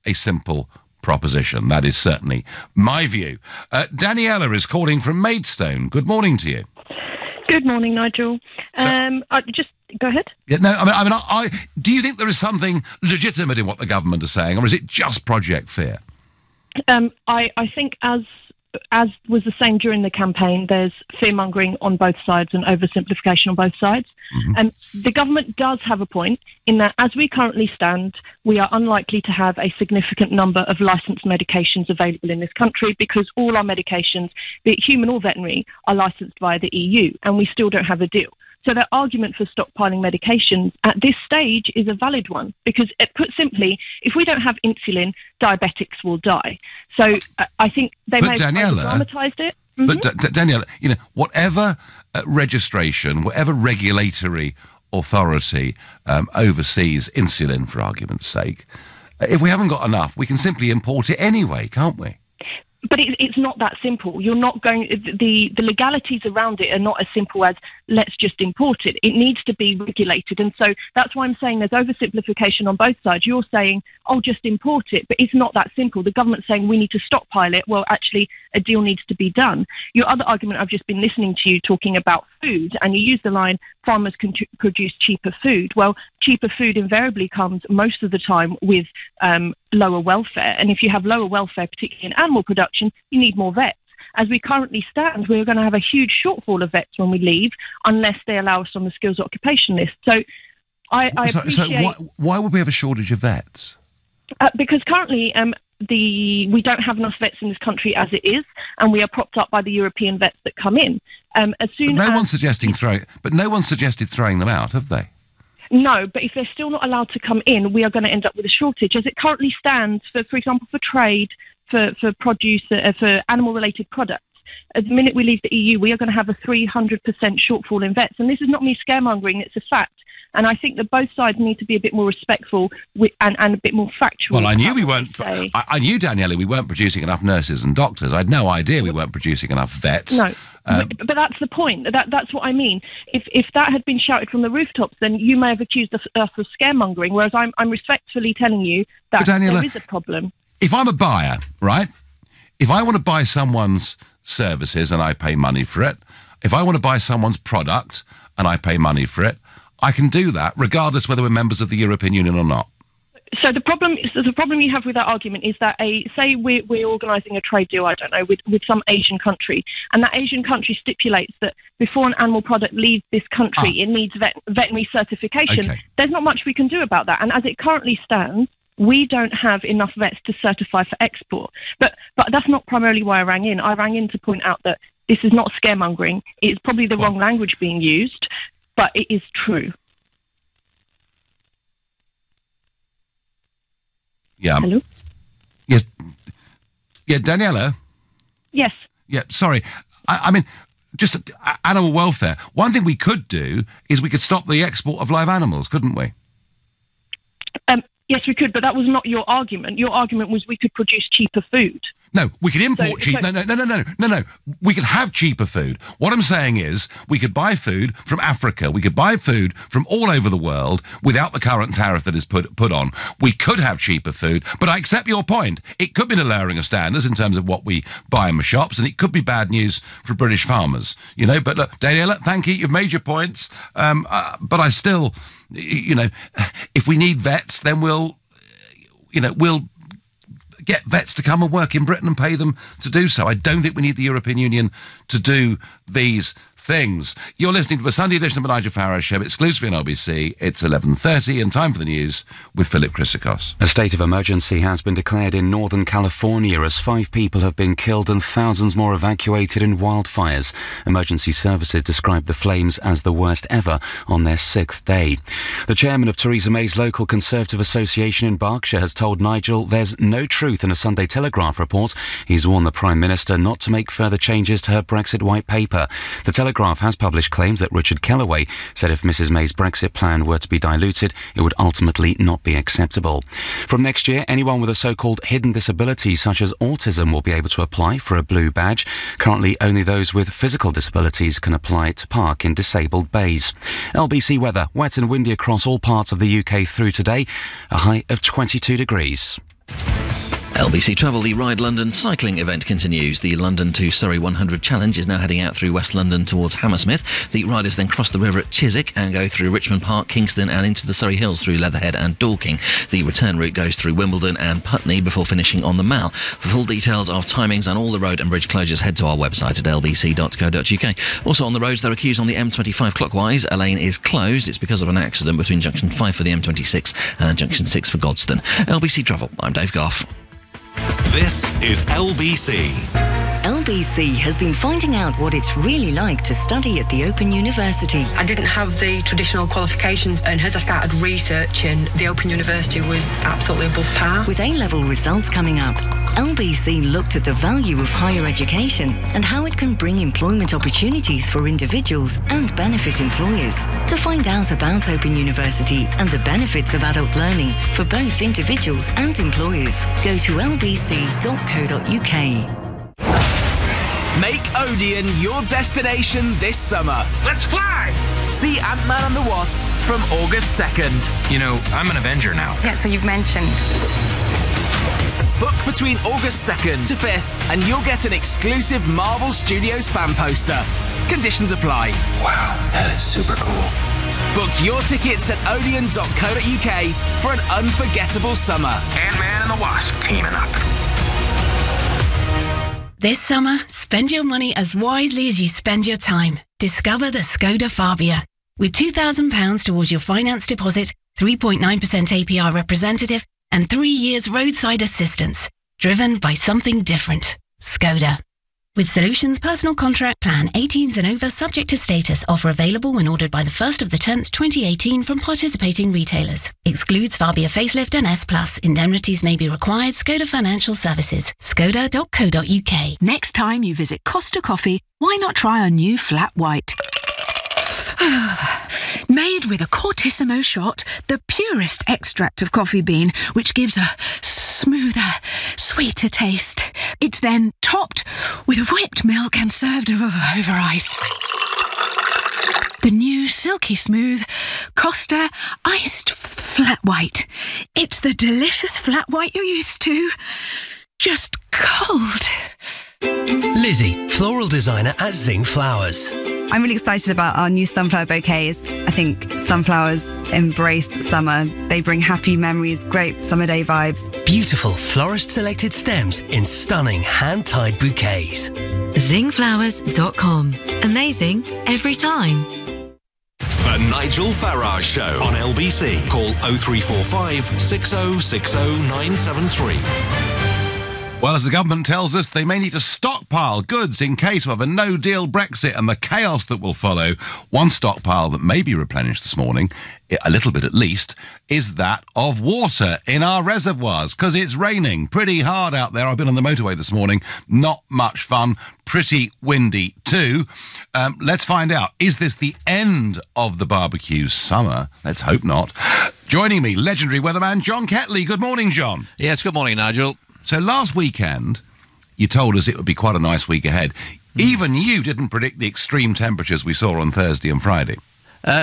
a simple proposition. That is certainly my view. Daniela is calling from Maidstone. Good morning to you. Good morning, Nigel. Go ahead. Yeah, no, do you think there is something legitimate in what the government is saying, or is it just project fear? I think as was the same during the campaign, there's fear-mongering on both sides and oversimplification on both sides. Mm-hmm. The government does have a point in that as we currently stand, we are unlikely to have a significant number of licensed medications available in this country because all our medications, be it human or veterinary, are licensed via the EU, and we still don't have a deal. So their argument for stockpiling medications at this stage is a valid one because, put simply, if we don't have insulin, diabetics will die. So I think they may have dramatized it. Mm-hmm. But Daniela, whatever registration, whatever regulatory authority oversees insulin, for argument's sake, if we haven't got enough, we can simply import it anyway, can't we? But it's not that simple. You're not going. The legalities around it are not as simple as let's just import it. It needs to be regulated, and so that's why I'm saying there's oversimplification on both sides. You're saying, "Oh, just import it," but it's not that simple. The government's saying we need to stockpile it. Well, actually, a deal needs to be done. Your other argument, I've just been listening to you talking about food, and you use the line farmers can produce cheaper food. Well, cheaper food invariably comes most of the time with lower welfare, and if you have lower welfare, particularly in animal production, you need more vets. As we currently stand, we're going to have a huge shortfall of vets when we leave, unless they allow us on the skills occupation list. So, I appreciate... So why would we have a shortage of vets? Because currently, we don't have enough vets in this country as it is, and we are propped up by the European vets that come in. No one's suggested throwing them out, have they? No, but if they're still not allowed to come in, we are going to end up with a shortage. As it currently stands, for example, for trade, for produce, for animal-related products, the minute we leave the EU, we are going to have a 300% shortfall in vets. And this is not me scaremongering, it's a fact. And I think that both sides need to be a bit more respectful and a bit more factual. Well, I knew we weren't. I knew, Daniela, we weren't producing enough nurses and doctors. I had no idea we weren't producing enough vets. No, but that's the point. That's what I mean. If that had been shouted from the rooftops, then you may have accused us of scaremongering. Whereas I'm respectfully telling you that Daniela, there is a problem. If I'm a buyer, right? If I want to buy someone's services and I pay money for it, if I want to buy someone's product and I pay money for it, I can do that regardless whether we're members of the European Union or not. So the problem you have with that argument is that say we're organising a trade deal, I don't know, with some Asian country, and that Asian country stipulates that before an animal product leaves this country, it needs veterinary certification. Okay. There's not much we can do about that. And as it currently stands, we don't have enough vets to certify for export. But that's not primarily why I rang in. I rang in to point out that this is not scaremongering. It's probably the wrong language being used, but it is true. Yeah. Hello? Yes. Yeah, Daniela? Yes. Yeah, sorry. I mean, just animal welfare. One thing we could do is we could stop the export of live animals, couldn't we? Yes, we could, but that was not your argument. Your argument was we could produce cheaper food. No, we could import cheap. No. We could have cheaper food. What I'm saying is we could buy food from Africa. We could buy food from all over the world without the current tariff that is put on. We could have cheaper food, but I accept your point. It could be a lowering of standards in terms of what we buy in the shops, and it could be bad news for British farmers. You know, but look, Daniela, thank you. You've made your points. But I still, you know, if we need vets, then we'll get vets to come and work in Britain and pay them to do so. I don't think we need the European Union to do these things. You're listening to the Sunday edition of the Nigel Farage Show, exclusively on LBC. It's 11:30 and time for the news with Philip Christakos. A state of emergency has been declared in Northern California as 5 people have been killed and thousands more evacuated in wildfires. Emergency services described the flames as the worst ever on their 6th day. The chairman of Theresa May's local Conservative Association in Berkshire has told Nigel there's no truth in a Sunday Telegraph report. He's warned the Prime Minister not to make further changes to her Brexit white paper. The Telegraph has published claims that Richard Kellaway said if Mrs May's Brexit plan were to be diluted, it would ultimately not be acceptable. From next year, anyone with a so-called hidden disability such as autism will be able to apply for a blue badge. Currently, only those with physical disabilities can apply to park in disabled bays. LBC weather, wet and windy across all parts of the UK through today, a high of 22 degrees. LBC Travel, the Ride London cycling event continues. The London to Surrey 100 Challenge is now heading out through West London towards Hammersmith. The riders then cross the river at Chiswick and go through Richmond Park, Kingston and into the Surrey Hills through Leatherhead and Dorking. The return route goes through Wimbledon and Putney before finishing on the Mall. For full details of timings and all the road and bridge closures, head to our website at lbc.co.uk. Also on the roads, there are queues on the M25 clockwise. A lane is closed. It's because of an accident between Junction 5 for the M26 and Junction 6 for Godstone. LBC Travel, I'm Dave Goff. This is LBC. LBC has been finding out what it's really like to study at the Open University. I didn't have the traditional qualifications, and as I started researching, the Open University was absolutely above par. With A-level results coming up, LBC looked at the value of higher education and how it can bring employment opportunities for individuals and benefit employers. To find out about Open University and the benefits of adult learning for both individuals and employers, go to lbc.co.uk. Make Odeon your destination this summer. Let's fly! See Ant-Man and the Wasp from August 2nd. You know, I'm an Avenger now. Yeah, so you've mentioned. Book between August 2nd to 5th and you'll get an exclusive Marvel Studios fan poster. Conditions apply. Wow, that is super cool. Book your tickets at odeon.co.uk for an unforgettable summer. Ant-Man and the Wasp teaming up. This summer, spend your money as wisely as you spend your time. Discover the Skoda Fabia. With £2,000 towards your finance deposit, 3.9% APR representative, and 3 years roadside assistance. Driven by something different. Skoda. With Solutions Personal Contract Plan, 18s and over, subject to status. Offer available when ordered by the 1st of the 10th, 2018 from participating retailers. Excludes Fabia facelift and S+. Indemnities may be required. Skoda Financial Services. Skoda.co.uk. Next time you visit Costa Coffee, why not try our new Flat White? Made with a Cortissimo shot, the purest extract of coffee bean, which gives a smoother, sweeter taste. It's then topped with whipped milk and served over ice. The new silky smooth Costa Iced Flat White. It's the delicious flat white you're used to, just cold. Lizzie, floral designer at Zing Flowers. I'm really excited about our new sunflower bouquets. I think sunflowers embrace summer. They bring happy memories, great summer day vibes. Beautiful florist-selected stems in stunning hand-tied bouquets. Zingflowers.com. Amazing every time. The Nigel Farage Show on LBC. Call 0345 6060 973. Well, as the government tells us, they may need to stockpile goods in case of a no-deal Brexit and the chaos that will follow. One stockpile that may be replenished this morning, a little bit at least, is that of water in our reservoirs, because it's raining pretty hard out there. I've been on the motorway this morning. Not much fun. Pretty windy too. Let's find out. Is this the end of the barbecue summer? Let's hope not. Joining me, legendary weatherman John Ketley. Good morning, John. Yes, good morning, Nigel. So last weekend, you told us it would be quite a nice week ahead. Even you didn't predict the extreme temperatures we saw on Thursday and Friday.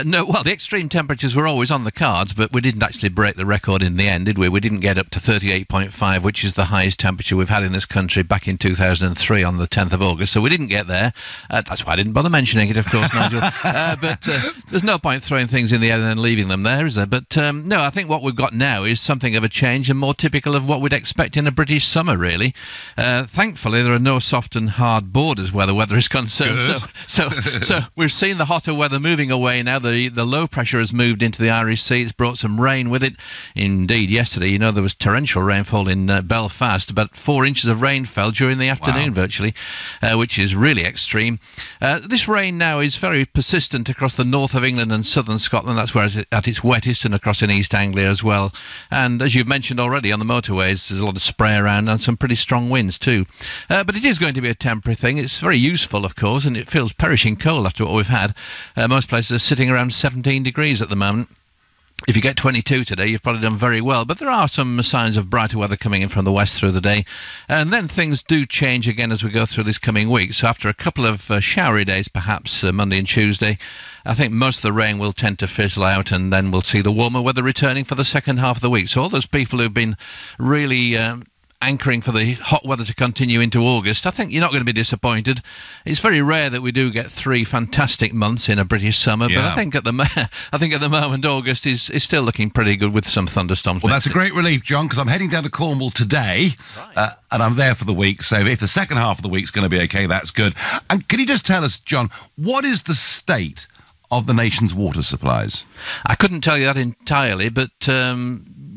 No, well, the extreme temperatures were always on the cards, but we didn't actually break the record in the end, did we? We didn't get up to 38.5, which is the highest temperature we've had in this country back in 2003 on the 10th of August, so we didn't get there. That's why I didn't bother mentioning it, of course, Nigel. But there's no point throwing things in the air and then leaving them there, is there? But no, I think what we've got now is something of a change and more typical of what we'd expect in a British summer, really. Thankfully, there are no soft and hard borders where the weather is concerned. So we've seen the hotter weather moving away now. The low pressure has moved into the Irish Sea. It's brought some rain with it. Indeed, yesterday, you know, there was torrential rainfall in Belfast. About 4 inches of rain fell during the afternoon, virtually, which is really extreme. This rain now is very persistent across the north of England and southern Scotland. That's where it's at its wettest, and across in East Anglia as well. And as you've mentioned already, on the motorways, there's a lot of spray around and some pretty strong winds too. But it is going to be a temporary thing. It's very useful, of course, and it feels perishing cold after what we've had. Most places are sitting around 17 degrees at the moment. If you get 22 today, you've probably done very well. But there are some signs of brighter weather coming in from the west through the day. And then things do change again as we go through this coming week. So after a couple of showery days, perhaps Monday and Tuesday, I think most of the rain will tend to fizzle out, and then we'll see the warmer weather returning for the second half of the week. So all those people who've been really anchoring for the hot weather to continue into August, I think you're not going to be disappointed. It's very rare that we do get 3 fantastic months in a British summer, but I think at the moment August is still looking pretty good with some thunderstorms. Well, that's a great relief, John, because I'm heading down to Cornwall today, and I'm there for the week. So if the second half of the week's going to be okay, that's good. And can you just tell us, John, what is the state of the nation's water supplies? I couldn't tell you that entirely, but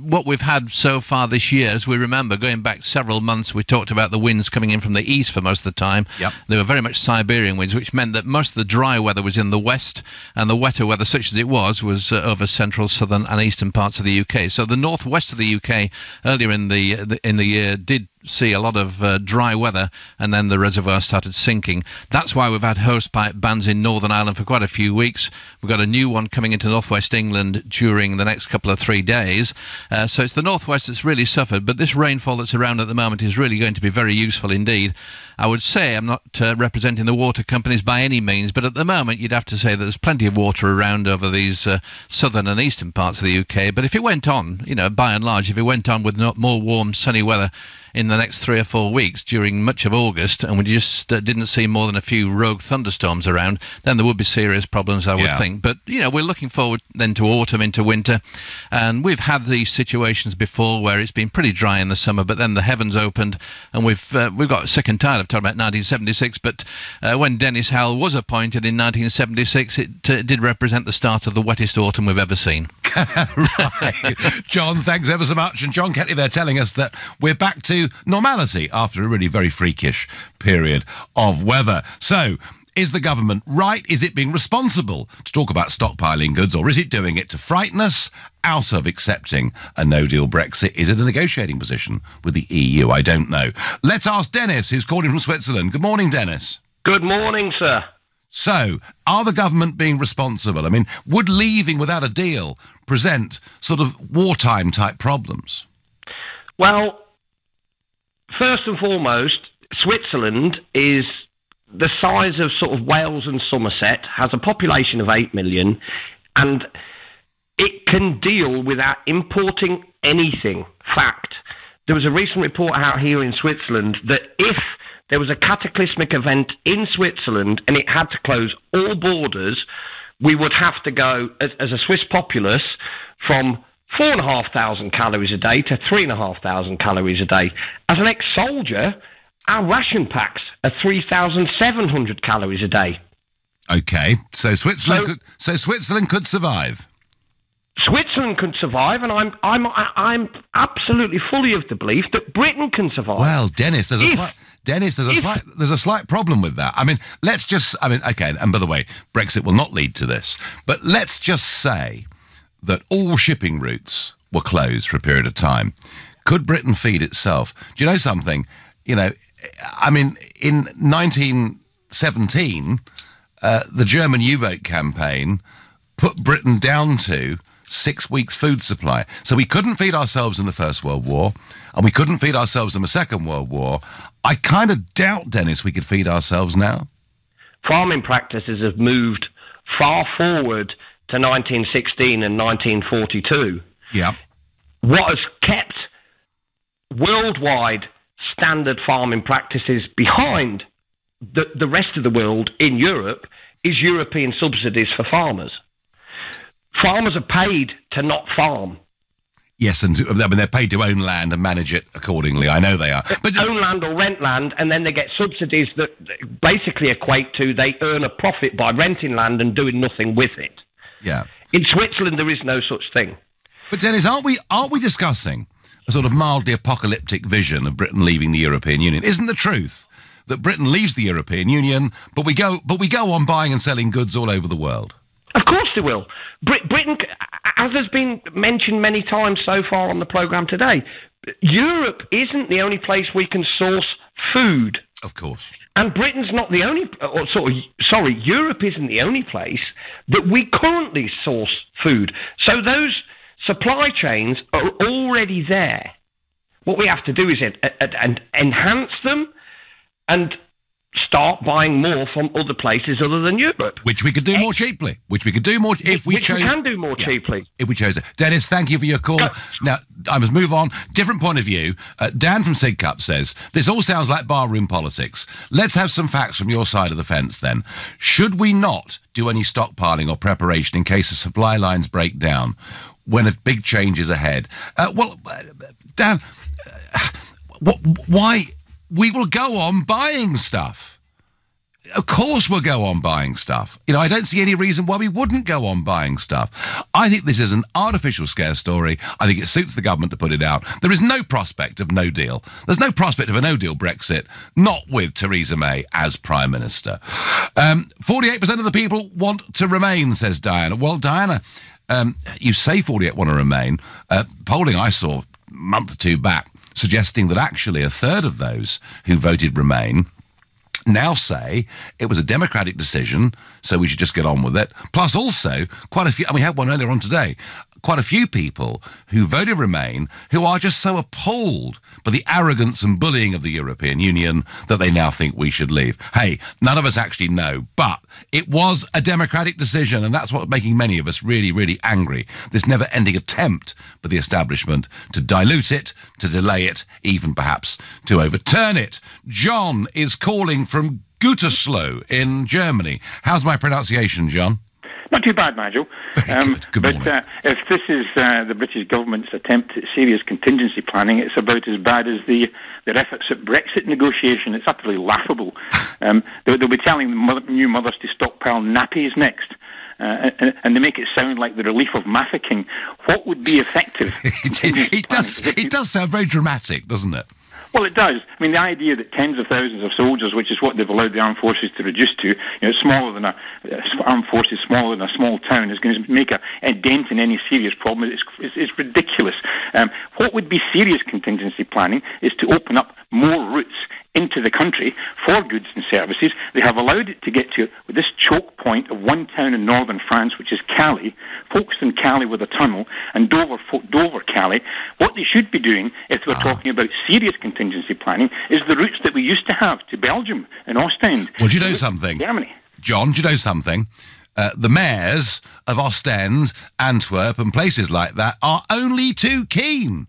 what we've had so far this year, as we remember, going back several months, we talked about the winds coming in from the east for most of the time. Yep. They were very much Siberian winds, which meant that most of the dry weather was in the west, and the wetter weather, such as it was over central, southern and eastern parts of the UK. So the northwest of the UK earlier in the year did see a lot of dry weather, and then the reservoir started sinking. That's why we've had hosepipe bans in Northern Ireland for quite a few weeks. We've got a new one coming into northwest England during the next couple of 3 days. So it's the northwest that's really suffered, but this rainfall that's around at the moment is really going to be very useful indeed. I would say I'm not representing the water companies by any means, but at the moment you'd have to say that there's plenty of water around over these southern and eastern parts of the UK. But if it went on, by and large, if it went on with more warm, sunny weather in the next 3 or 4 weeks during much of August, and we just didn't see more than a few rogue thunderstorms around, then there would be serious problems, I would think. But, we're looking forward then to autumn, into winter, and we've had these situations before where it's been pretty dry in the summer, but then the heavens opened, and we've got sick and tired of talking about 1976, but when Dennis Howell was appointed in 1976, it did represent the start of the wettest autumn we've ever seen. Right. John, thanks ever so much. And John Ketley there telling us that we're back to normality after a really very freakish period of weather. So, is the government right? Is it being responsible to talk about stockpiling goods, or is it doing it to frighten us out of accepting a no-deal Brexit? Is it a negotiating position with the EU? I don't know. Let's ask Dennis, who's calling from Switzerland. Good morning, Dennis. Good morning, sir. So, are the government being responsible? I mean, would leaving without a deal present sort of wartime type problems? Well, first and foremost, Switzerland is the size of sort of Wales and Somerset, has a population of 8 million, and it can deal without importing anything. Fact, there was a recent report out here in Switzerland that if there was a cataclysmic event in Switzerland and it had to close all borders, we would have to go, as a Swiss populace, from 4,500 calories a day to 3,500 calories a day. As an ex-soldier, our ration packs are 3,700 calories a day. Okay, so Switzerland could survive. Switzerland could survive, and I'm absolutely fully of the belief that Britain can survive. Well, Dennis, there's a slight problem with that. I mean, okay, and by the way, Brexit will not lead to this, but let's just say that all shipping routes were closed for a period of time. Could Britain feed itself? Do you know something? I mean, in 1917, the German U-boat campaign put Britain down to 6 weeks' food supply. So we couldn't feed ourselves in the First World War, and we couldn't feed ourselves in the Second World War. I kind of doubt, Dennis, we could feed ourselves now. Farming practices have moved far forward to 1916 and 1942. Yeah. What has kept worldwide standard farming practices behind the rest of the world in Europe is European subsidies for farmers. Farmers are paid to not farm. Yes, and they're paid to own land and manage it accordingly. I know they are. But own land or rent land, and then they get subsidies that basically equate to they earn a profit by renting land and doing nothing with it. Yeah. In Switzerland, there is no such thing. But Dennis, aren't we discussing a sort of mildly apocalyptic vision of Britain leaving the European Union? Isn't the truth that Britain leaves the European Union, but we go on buying and selling goods all over the world? Of course they will. Britain, as has been mentioned many times so far on the programme today, Europe isn't the only place we can source food. Of course. And Britain's not the only... Europe isn't the only place that we currently source food. So those supply chains are already there. What we have to do is enhance them and start buying more from other places other than Europe. Which we could do more cheaply. Which we could do more if we chose... Which we can do more cheaply. If we chose it. Dennis, thank you for your call. Now, I must move on. Different point of view. Dan from Sidcup says, this all sounds like barroom politics. Let's have some facts from your side of the fence then. Should we not do any stockpiling or preparation in case the supply lines break down when a big change is ahead? Dan, why... We will go on buying stuff. Of course we'll go on buying stuff. You know, I don't see any reason why we wouldn't go on buying stuff. I think this is an artificial scare story. I think it suits the government to put it out. There is no prospect of no deal. There's no prospect of a no-deal Brexit, not with Theresa May as Prime Minister. 48% of the people want to remain, says Diana. Well, Diana, you say 48 want to remain. Polling I saw a month or two back suggesting that actually a third of those who voted Remain now say it was a democratic decision, so we should just get on with it. Plus also, quite a few, and we had one earlier on today, quite a few people who voted Remain who are just so appalled by the arrogance and bullying of the European Union that they now think we should leave. Hey, none of us actually know, but it was a democratic decision, and that's what's making many of us really, really angry. This never-ending attempt by the establishment to dilute it, to delay it, even perhaps to overturn it. John is calling from Gütersloh in Germany. How's my pronunciation, John? Not too bad, Nigel. Good morning. But if this is the British government's attempt at serious contingency planning, it's about as bad as their efforts at Brexit negotiation. It's utterly laughable. They'll be telling new mothers to stockpile nappies next. And they make it sound like the relief of mafficking. What would be effective? It does sound very dramatic, doesn't it? Well, it does. I mean, the idea that tens of thousands of soldiers, which is what they've allowed the armed forces to reduce to, smaller than armed forces smaller than a small town, is going to make a dent in any serious problem. It's ridiculous. What would be serious contingency planning is to open up more routes into the country for goods and services. They have allowed it to get to this choke point of one town in northern France, which is Calais, Folkestone Calais with a tunnel, and Dover Calais. What they should be doing, if we're talking about serious contingency planning, is the routes that we used to have to Belgium and Ostend. Well, do you know something? Germany. John, do you know something? The mayors of Ostend, Antwerp and places like that are only too keen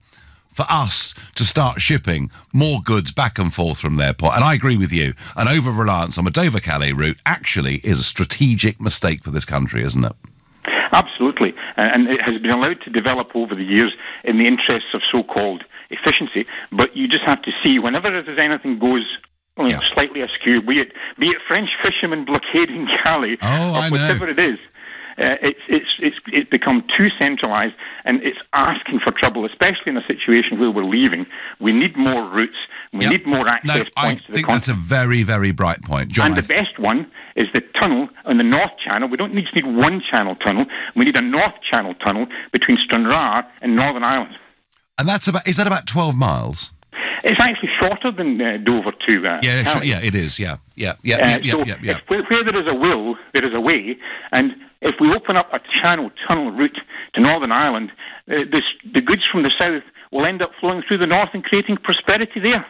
for us to start shipping more goods back and forth from their port. And I agree with you. An over-reliance on the Dover-Calais route actually is a strategic mistake for this country, isn't it? Absolutely. And it has been allowed to develop over the years in the interests of so-called efficiency. But you just have to see, whenever there's anything goes slightly askew, be it French fishermen blockading Calais, or whatever it is, it's become too centralised, and it's asking for trouble, especially in a situation where we're leaving. We need more routes. We need more access points to the continent. I think that's a very, very bright point, John. And the best one is the tunnel on the North Channel. We don't just need one channel tunnel. We need a North Channel tunnel between Stranraer and Northern Ireland. And is that about 12 miles? It's actually shorter than Dover to yeah, it is. Yeah. Where there is a will, there is a way, and if we open up a channel tunnel route to Northern Ireland, the goods from the south will end up flowing through the north and creating prosperity there.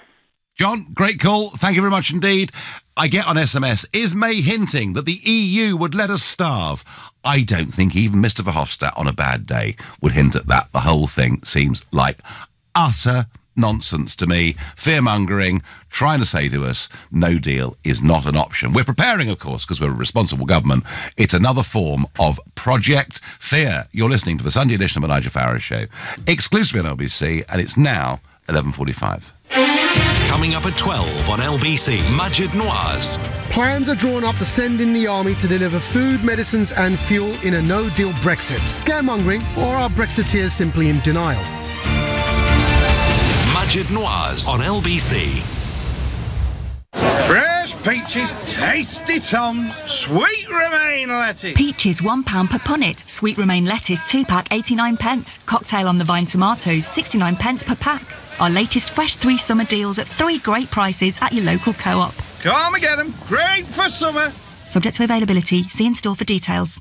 John, great call. Thank you very much indeed. I get on SMS, is May hinting that the EU would let us starve? I don't think even Mr. Verhofstadt on a bad day would hint at that. The whole thing seems like utter nonsense to me. Fear-mongering, trying to say to us, no deal is not an option. We're preparing, of course, because we're a responsible government. It's another form of Project Fear. You're listening to the Sunday edition of the Nigel Farage Show, exclusively on LBC, and it's now 11:45. Coming up at 12 on LBC, Majid Nawaz. Plans are drawn up to send in the army to deliver food, medicines and fuel in a no-deal Brexit. Scaremongering, or are Brexiteers simply in denial? Majid Nawaz on LBC. Fresh peaches, tasty tums, sweet Remain lettuce. Peaches £1 per punnet, sweet Remain lettuce 2-pack 89p. Cocktail on the vine tomatoes 69p per pack. Our latest fresh 3 summer deals at 3 great prices at your local co-op. Come and get them, great for summer. Subject to availability, see in store for details.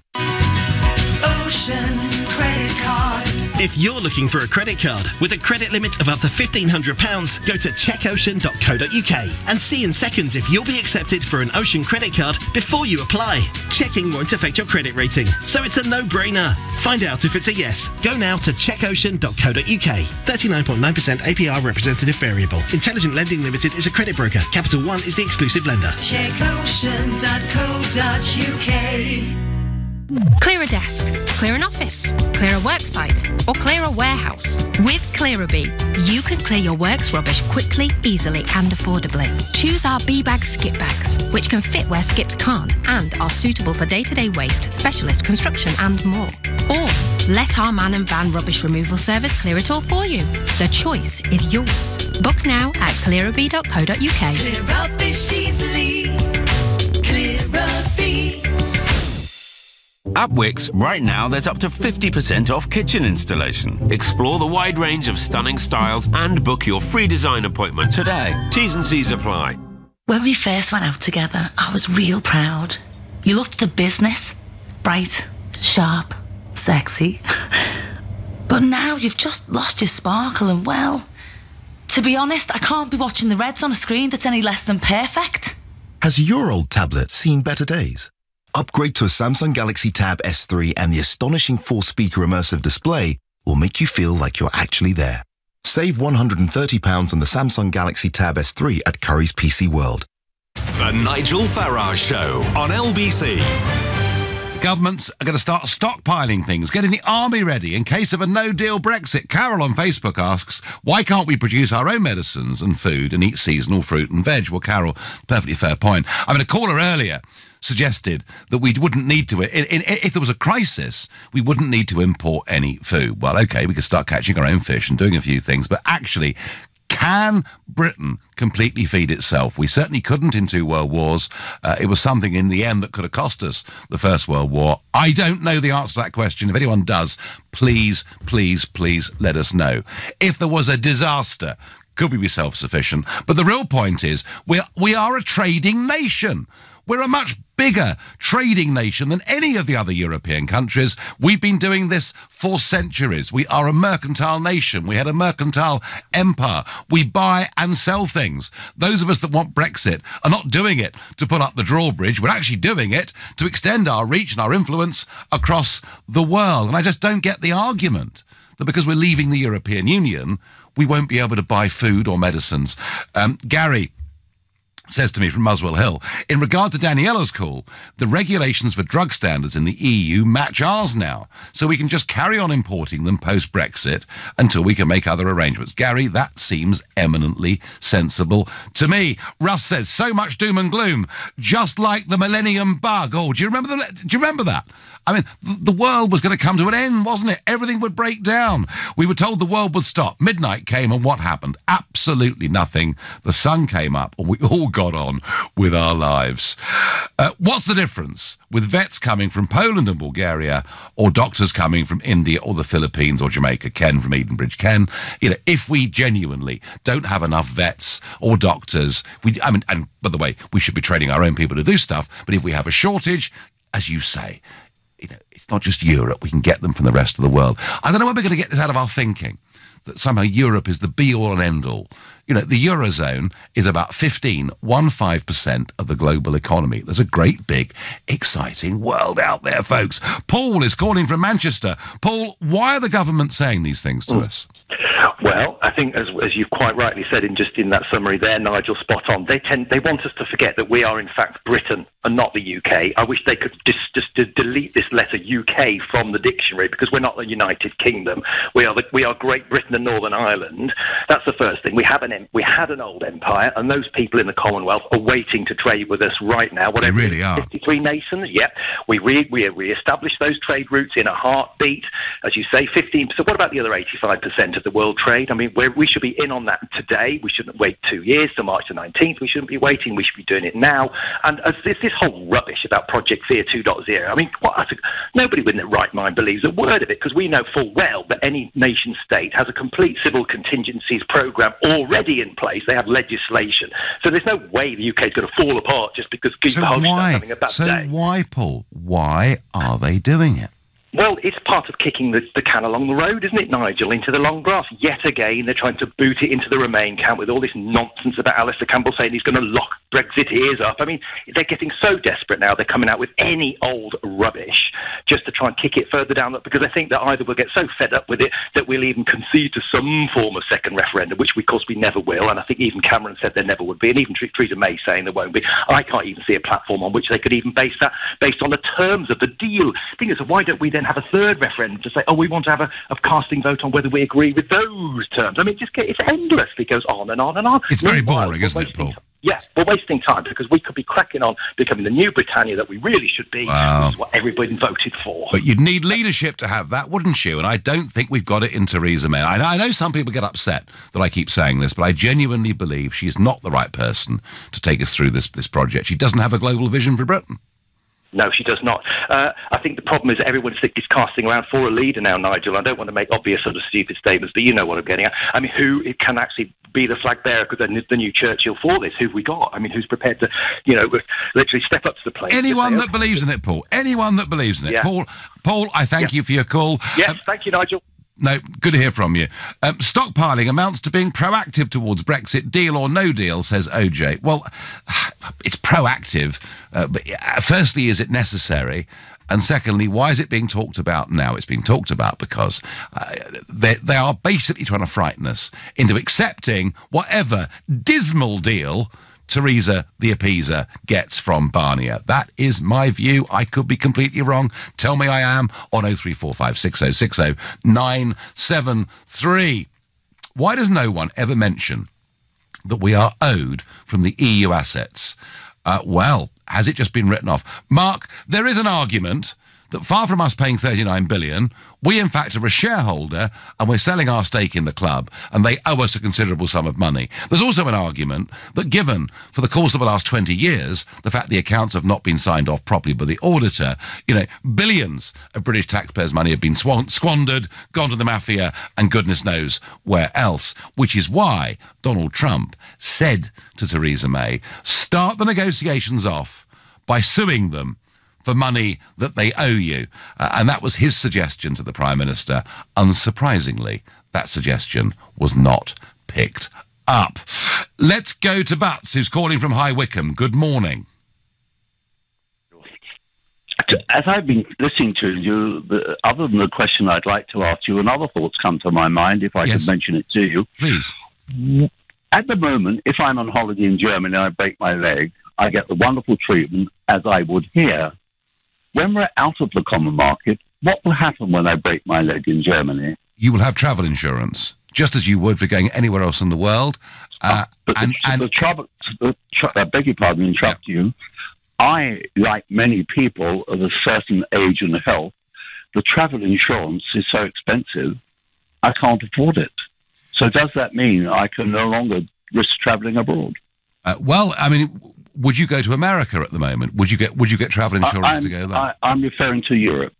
Ocean Credit Card. If you're looking for a credit card with a credit limit of up to £1,500, go to checkocean.co.uk and see in seconds if you'll be accepted for an Ocean credit card before you apply. Checking won't affect your credit rating, so it's a no-brainer. Find out if it's a yes. Go now to checkocean.co.uk. 39.9% APR representative variable. Intelligent Lending Limited is a credit broker. Capital One is the exclusive lender. Checkocean.co.uk. Clear a desk, clear an office, clear a worksite, or clear a warehouse. With Clearabee, you can clear your work's rubbish quickly, easily and affordably. Choose our B-Bag skip bags, which can fit where skips can't and are suitable for day-to-day waste, specialist construction and more. Or let our man and van rubbish removal service clear it all for you. The choice is yours. Book now at clearabee.co.uk. Clear rubbish easily. Clearabee. At Wickes, right now there's up to 50% off kitchen installation. Explore the wide range of stunning styles and book your free design appointment today. T's and C's apply. When we first went out together, I was real proud. You looked the business. Bright, sharp, sexy. But now you've just lost your sparkle and, well, to be honest, I can't be watching the Reds on a screen that's any less than perfect. Has your old tablet seen better days? Upgrade to a Samsung Galaxy Tab S3 and the astonishing 4-speaker immersive display will make you feel like you're actually there. Save £130 on the Samsung Galaxy Tab S3 at Curry's PC World. The Nigel Farage Show on LBC. Governments are going to start stockpiling things, getting the army ready in case of a no-deal Brexit. Carol on Facebook asks, why can't we produce our own medicines and food and eat seasonal fruit and veg? Well, Carol, perfectly fair point. I mean, a caller earlier suggested that we wouldn't need to, if there was a crisis, we wouldn't need to import any food. Well, OK, we could start catching our own fish and doing a few things, but actually, can Britain completely feed itself? We certainly couldn't in 2 world wars. It was something in the end that could have cost us the First World War. I don't know the answer to that question. If anyone does, please, please, please let us know. If there was a disaster, could we be self-sufficient? But the real point is, we are a trading nation. We're a much bigger trading nation than any of the other European countries. We've been doing this for centuries. We are a mercantile nation. We had a mercantile empire. We buy and sell things. Those of us that want Brexit are not doing it to put up the drawbridge. We're actually doing it to extend our reach and our influence across the world. And I just don't get the argument that because we're leaving the European Union, we won't be able to buy food or medicines. Gary says to me from Muswell Hill, in regard to Daniella's call, the regulations for drug standards in the EU match ours now, so we can just carry on importing them post-Brexit until we can make other arrangements. Gary, that seems eminently sensible to me. Russ says, so much doom and gloom, just like the millennium bug. Oh, do you remember that? I mean, the world was going to come to an end, wasn't it? Everything would break down. We were told the world would stop. Midnight came, and what happened? Absolutely nothing. The sun came up, and we all got on with our lives. What's the difference with vets coming from Poland and Bulgaria, or doctors coming from India or the Philippines or Jamaica? Ken from Edenbridge. Ken, if we genuinely don't have enough vets or doctors, and by the way, we should be training our own people to do stuff, but if we have a shortage, as you say, it's not just Europe. We can get them from the rest of the world. I don't know when we're going to get this out of our thinking, that somehow Europe is the be-all and end-all. The Eurozone is about 15% of the global economy. There's a great, big, exciting world out there, folks. Paul is calling from Manchester. Paul, why are the government saying these things to us? Well, I think, as you've quite rightly said in that summary there, Nigel, spot on. They want us to forget that we are, in fact, Britain and not the UK. I wish they could just delete this letter UK from the dictionary, because we're not the United Kingdom. We are Great Britain and Northern Ireland. That's the first thing. We had an old empire, and those people in the Commonwealth are waiting to trade with us right now. They really are. 53 nations. Yep. We re-established those trade routes in a heartbeat. As you say, 15%. What about the other 85% of the world trade? I mean, we should be in on that today. We shouldn't wait 2 years to March the 19th. We shouldn't be waiting. We should be doing it now. And as this whole rubbish about Project Fear 2.0, I mean, nobody within their right mind believes a word of it, because we know full well that any nation state has a complete civil contingencies program already in place. They have legislation. So there's no way the UK is going to fall apart just because Guy Verhofstadt's having a bad day. So why, Paul? Why are they doing it? Well, it's part of kicking the can along the road, isn't it, Nigel, into the long grass? Yet again, they're trying to boot it into the Remain camp with all this nonsense about Alistair Campbell saying he's going to lock Brexit ears up. I mean, they're getting so desperate now, they're coming out with any old rubbish just to try and kick it further down, because I think that either we'll get so fed up with it that we'll even concede to some form of second referendum, which, of course, we never will, and I think even Cameron said there never would be, and even Theresa May saying there won't be. I can't even see a platform on which they could even base that based on the terms of the deal. The thing is, why don't we then have a third referendum to say, we want to have a casting vote on whether we agree with those terms? I mean, it's endlessly goes on and on and on. It's very boring, isn't it, Paul? Yes, we're wasting time because we could be cracking on becoming the new Britannia that we really should be, which is what everybody voted for. But you'd need leadership to have that, wouldn't you? And I don't think we've got it in Theresa May. I know some people get upset that I keep saying this, but I genuinely believe she's not the right person to take us through this project. She doesn't have a global vision for Britain. No, she does not. I think the problem is everyone is casting around for a leader now, Nigel. I don't want to make obvious sort of stupid statements, but you know what I'm getting at. I mean, who can actually be the flag bearer, because the new Churchill for this? Who've we got? I mean, who's prepared to, literally step up to the plate? Anyone that believes in it, Paul. Anyone that believes in it. Yeah. Paul, I thank you for your call. Yes, thank you, Nigel. No, good to hear from you. Stockpiling amounts to being proactive towards Brexit, deal or no deal, says OJ. Well, it's proactive, but firstly, is it necessary? And secondly, why is it being talked about now? It's being talked about because they are basically trying to frighten us into accepting whatever dismal deal Theresa the Appeaser gets from Barnier. That is my view. I could be completely wrong. Tell me I am on 0345 6060 973. Why does no one ever mention that we are owed from the EU assets? Well, has it just been written off? Mark, there is an argument that far from us paying 39 billion, we in fact are a shareholder and we're selling our stake in the club and they owe us a considerable sum of money. There's also an argument that given, for the course of the last 20 years, the fact the accounts have not been signed off properly by the auditor, billions of British taxpayers' money have been squandered, gone to the mafia and goodness knows where else, which is why Donald Trump said to Theresa May, start the negotiations off by suing them for money that they owe you. And that was his suggestion to the Prime Minister. Unsurprisingly, that suggestion was not picked up. Let's go to Butts, who's calling from High Wycombe. Good morning. As I've been listening to you, other than the question I'd like to ask you, and other thoughts come to my mind, if I could mention it to you. Please. At the moment, if I'm on holiday in Germany and I break my leg, I get the wonderful treatment as I would here. When we're out of the common market, what will happen when I break my leg in Germany? You will have travel insurance, just as you would for going anywhere else in the world. I beg your pardon, interrupt you. I, like many people of a certain age and health, the travel insurance is so expensive, I can't afford it. So does that mean I can no longer risk travelling abroad? Well, I mean, would you go to America at the moment? Would you get travel insurance to go there? I'm referring to Europe.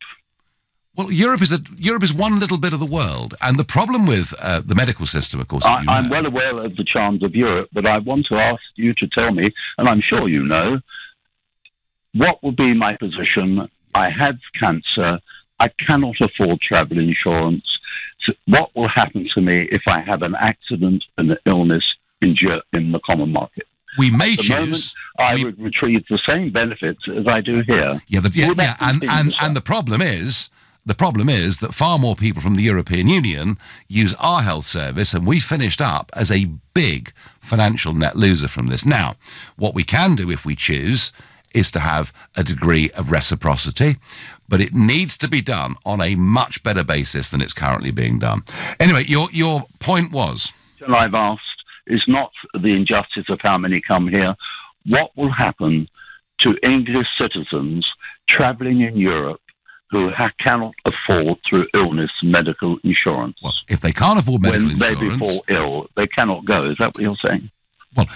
Well, Europe is one little bit of the world, and the problem with the medical system, of course. I'm well aware of the charms of Europe, but I want to ask you to tell me, and I'm sure you know, what will be my position? I had cancer. I cannot afford travel insurance. So what will happen to me if I have an accident and an illness in the common market? We may choose. I would retrieve the same benefits as I do here. And the problem is that far more people from the European Union use our health service, and we finished up as a big financial net loser from this. Now, what we can do if we choose is to have a degree of reciprocity, but it needs to be done on a much better basis than it's currently being done. Anyway, your point was? I've asked is not the injustice of how many come here. What will happen to English citizens travelling in Europe who cannot afford, through illness, medical insurance? Well, if they can't afford medical insurance... When they fall ill, they cannot go. Is that what you're saying? Well,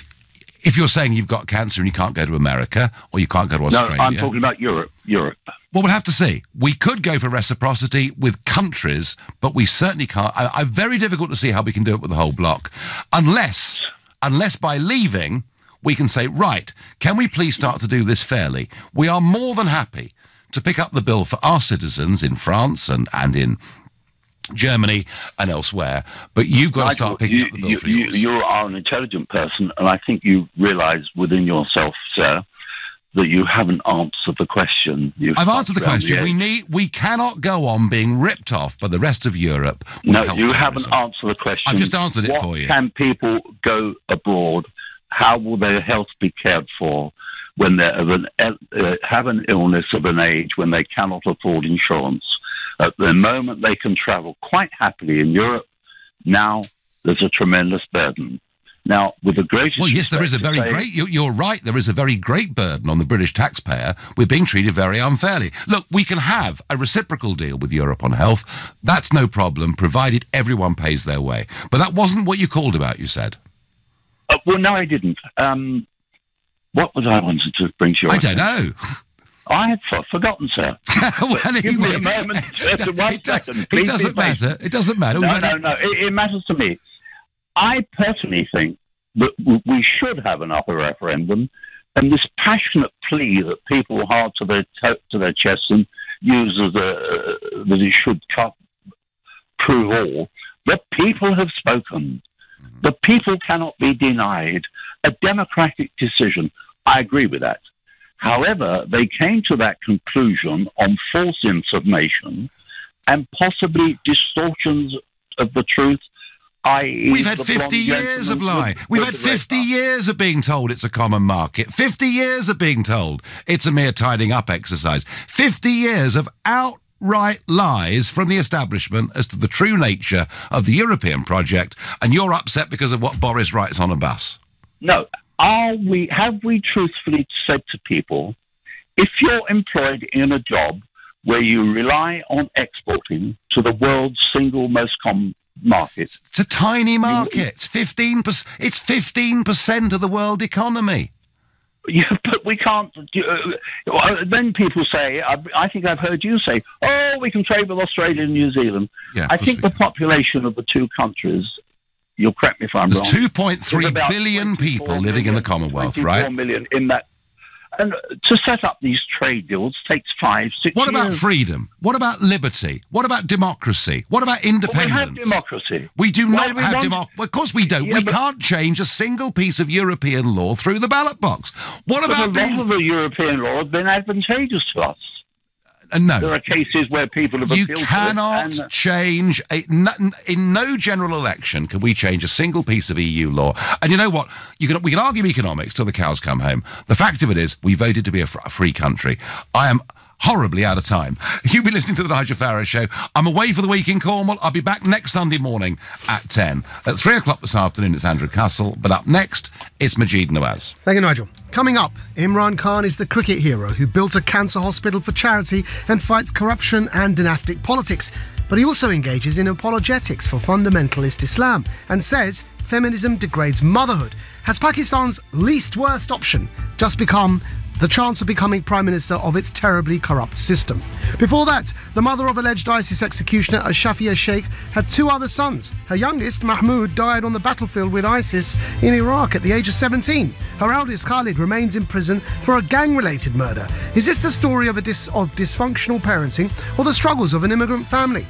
if you're saying you've got cancer and you can't go to America, or you can't go to Australia... No, I'm talking about Europe. Well, we'll have to see. We could go for reciprocity with countries, but we certainly can't. I'm very difficult to see how we can do it with the whole bloc. Unless by leaving, we can say, right, can we please start to do this fairly? We are more than happy to pick up the bill for our citizens in France and in Germany and elsewhere, but you've got to start picking up the bill for yours. You are an intelligent person, and I think you realise within yourself, sir, that you haven't answered the question. I've answered the question. We cannot go on being ripped off by the rest of Europe. No, you haven't answered the question. I've just answered it for you. Can people go abroad? How will their health be cared for when they have an illness of an age when they cannot afford insurance? At the moment, they can travel quite happily in Europe. Now, there's a tremendous burden. Now, with the greatest... Well, yes, there is a very great... You're right, there is a very great burden on the British taxpayer. We're being treated very unfairly. Look, we can have a reciprocal deal with Europe on health. That's no problem, provided everyone pays their way. But that wasn't what you called about, you said. Well, no, I didn't. What was I wanted to bring to your attention? I don't know. I had forgotten, sir. Well, anyway, give me a moment. One second. Please, it doesn't matter. It doesn't matter. No. It matters to me. I personally think that we should have another referendum, and this passionate plea that people hard to their chests and use as that it should prove all. The people have spoken. The people cannot be denied a democratic decision. I agree with that. However, they came to that conclusion on false information and possibly distortions of the truth, i.e. We've had 50 years of lying. We've had 50 years of being told it's a common market. 50 years of being told it's a mere tidying up exercise. 50 years of outright lies from the establishment as to the true nature of the European project, and you're upset because of what Boris writes on a bus. No. Have we truthfully said to people, if you're employed in a job where you rely on exporting to the world's single most common market? It's a tiny market. It's 15%. It's 15% of the world economy. Yeah, but we can't. Then people say, I think I've heard you say, oh, we can trade with Australia and New Zealand. Yeah, I think the population of the two countries, you'll correct me if I'm wrong. There's 2.3 billion people living in the Commonwealth, right? 24 million in that. And to set up these trade deals takes 5-6 years. What about freedom? What about liberty? What about democracy? What about independence? Well, we have democracy. We do not have democracy. Of course we don't. Yeah, we can't change a single piece of European law through the ballot box. What about a lot of the European law has been advantageous to us? No. There are cases where people have appealed to it. You cannot change... in no general election can we change a single piece of EU law. And you know what? We can argue economics till the cows come home. The fact of it is, we voted to be a free country. I am horribly out of time. You've been listening to the Nigel Farage Show. I'm away for the week in Cornwall. I'll be back next Sunday morning at 10. At 3 o'clock this afternoon, it's Andrew Castle. But up next, it's Majid Nawaz. Thank you, Nigel. Coming up, Imran Khan is the cricket hero who built a cancer hospital for charity and fights corruption and dynastic politics. But he also engages in apologetics for fundamentalist Islam and says feminism degrades motherhood. Has Pakistan's least worst option just become the chance of becoming Prime Minister of its terribly corrupt system? Before that, the mother of alleged ISIS executioner Ashafia Sheikh had 2 other sons. Her youngest, Mahmoud, died on the battlefield with ISIS in Iraq at the age of 17. Her eldest, Khalid, remains in prison for a gang-related murder. Is this the story of dysfunctional parenting or the struggles of an immigrant family?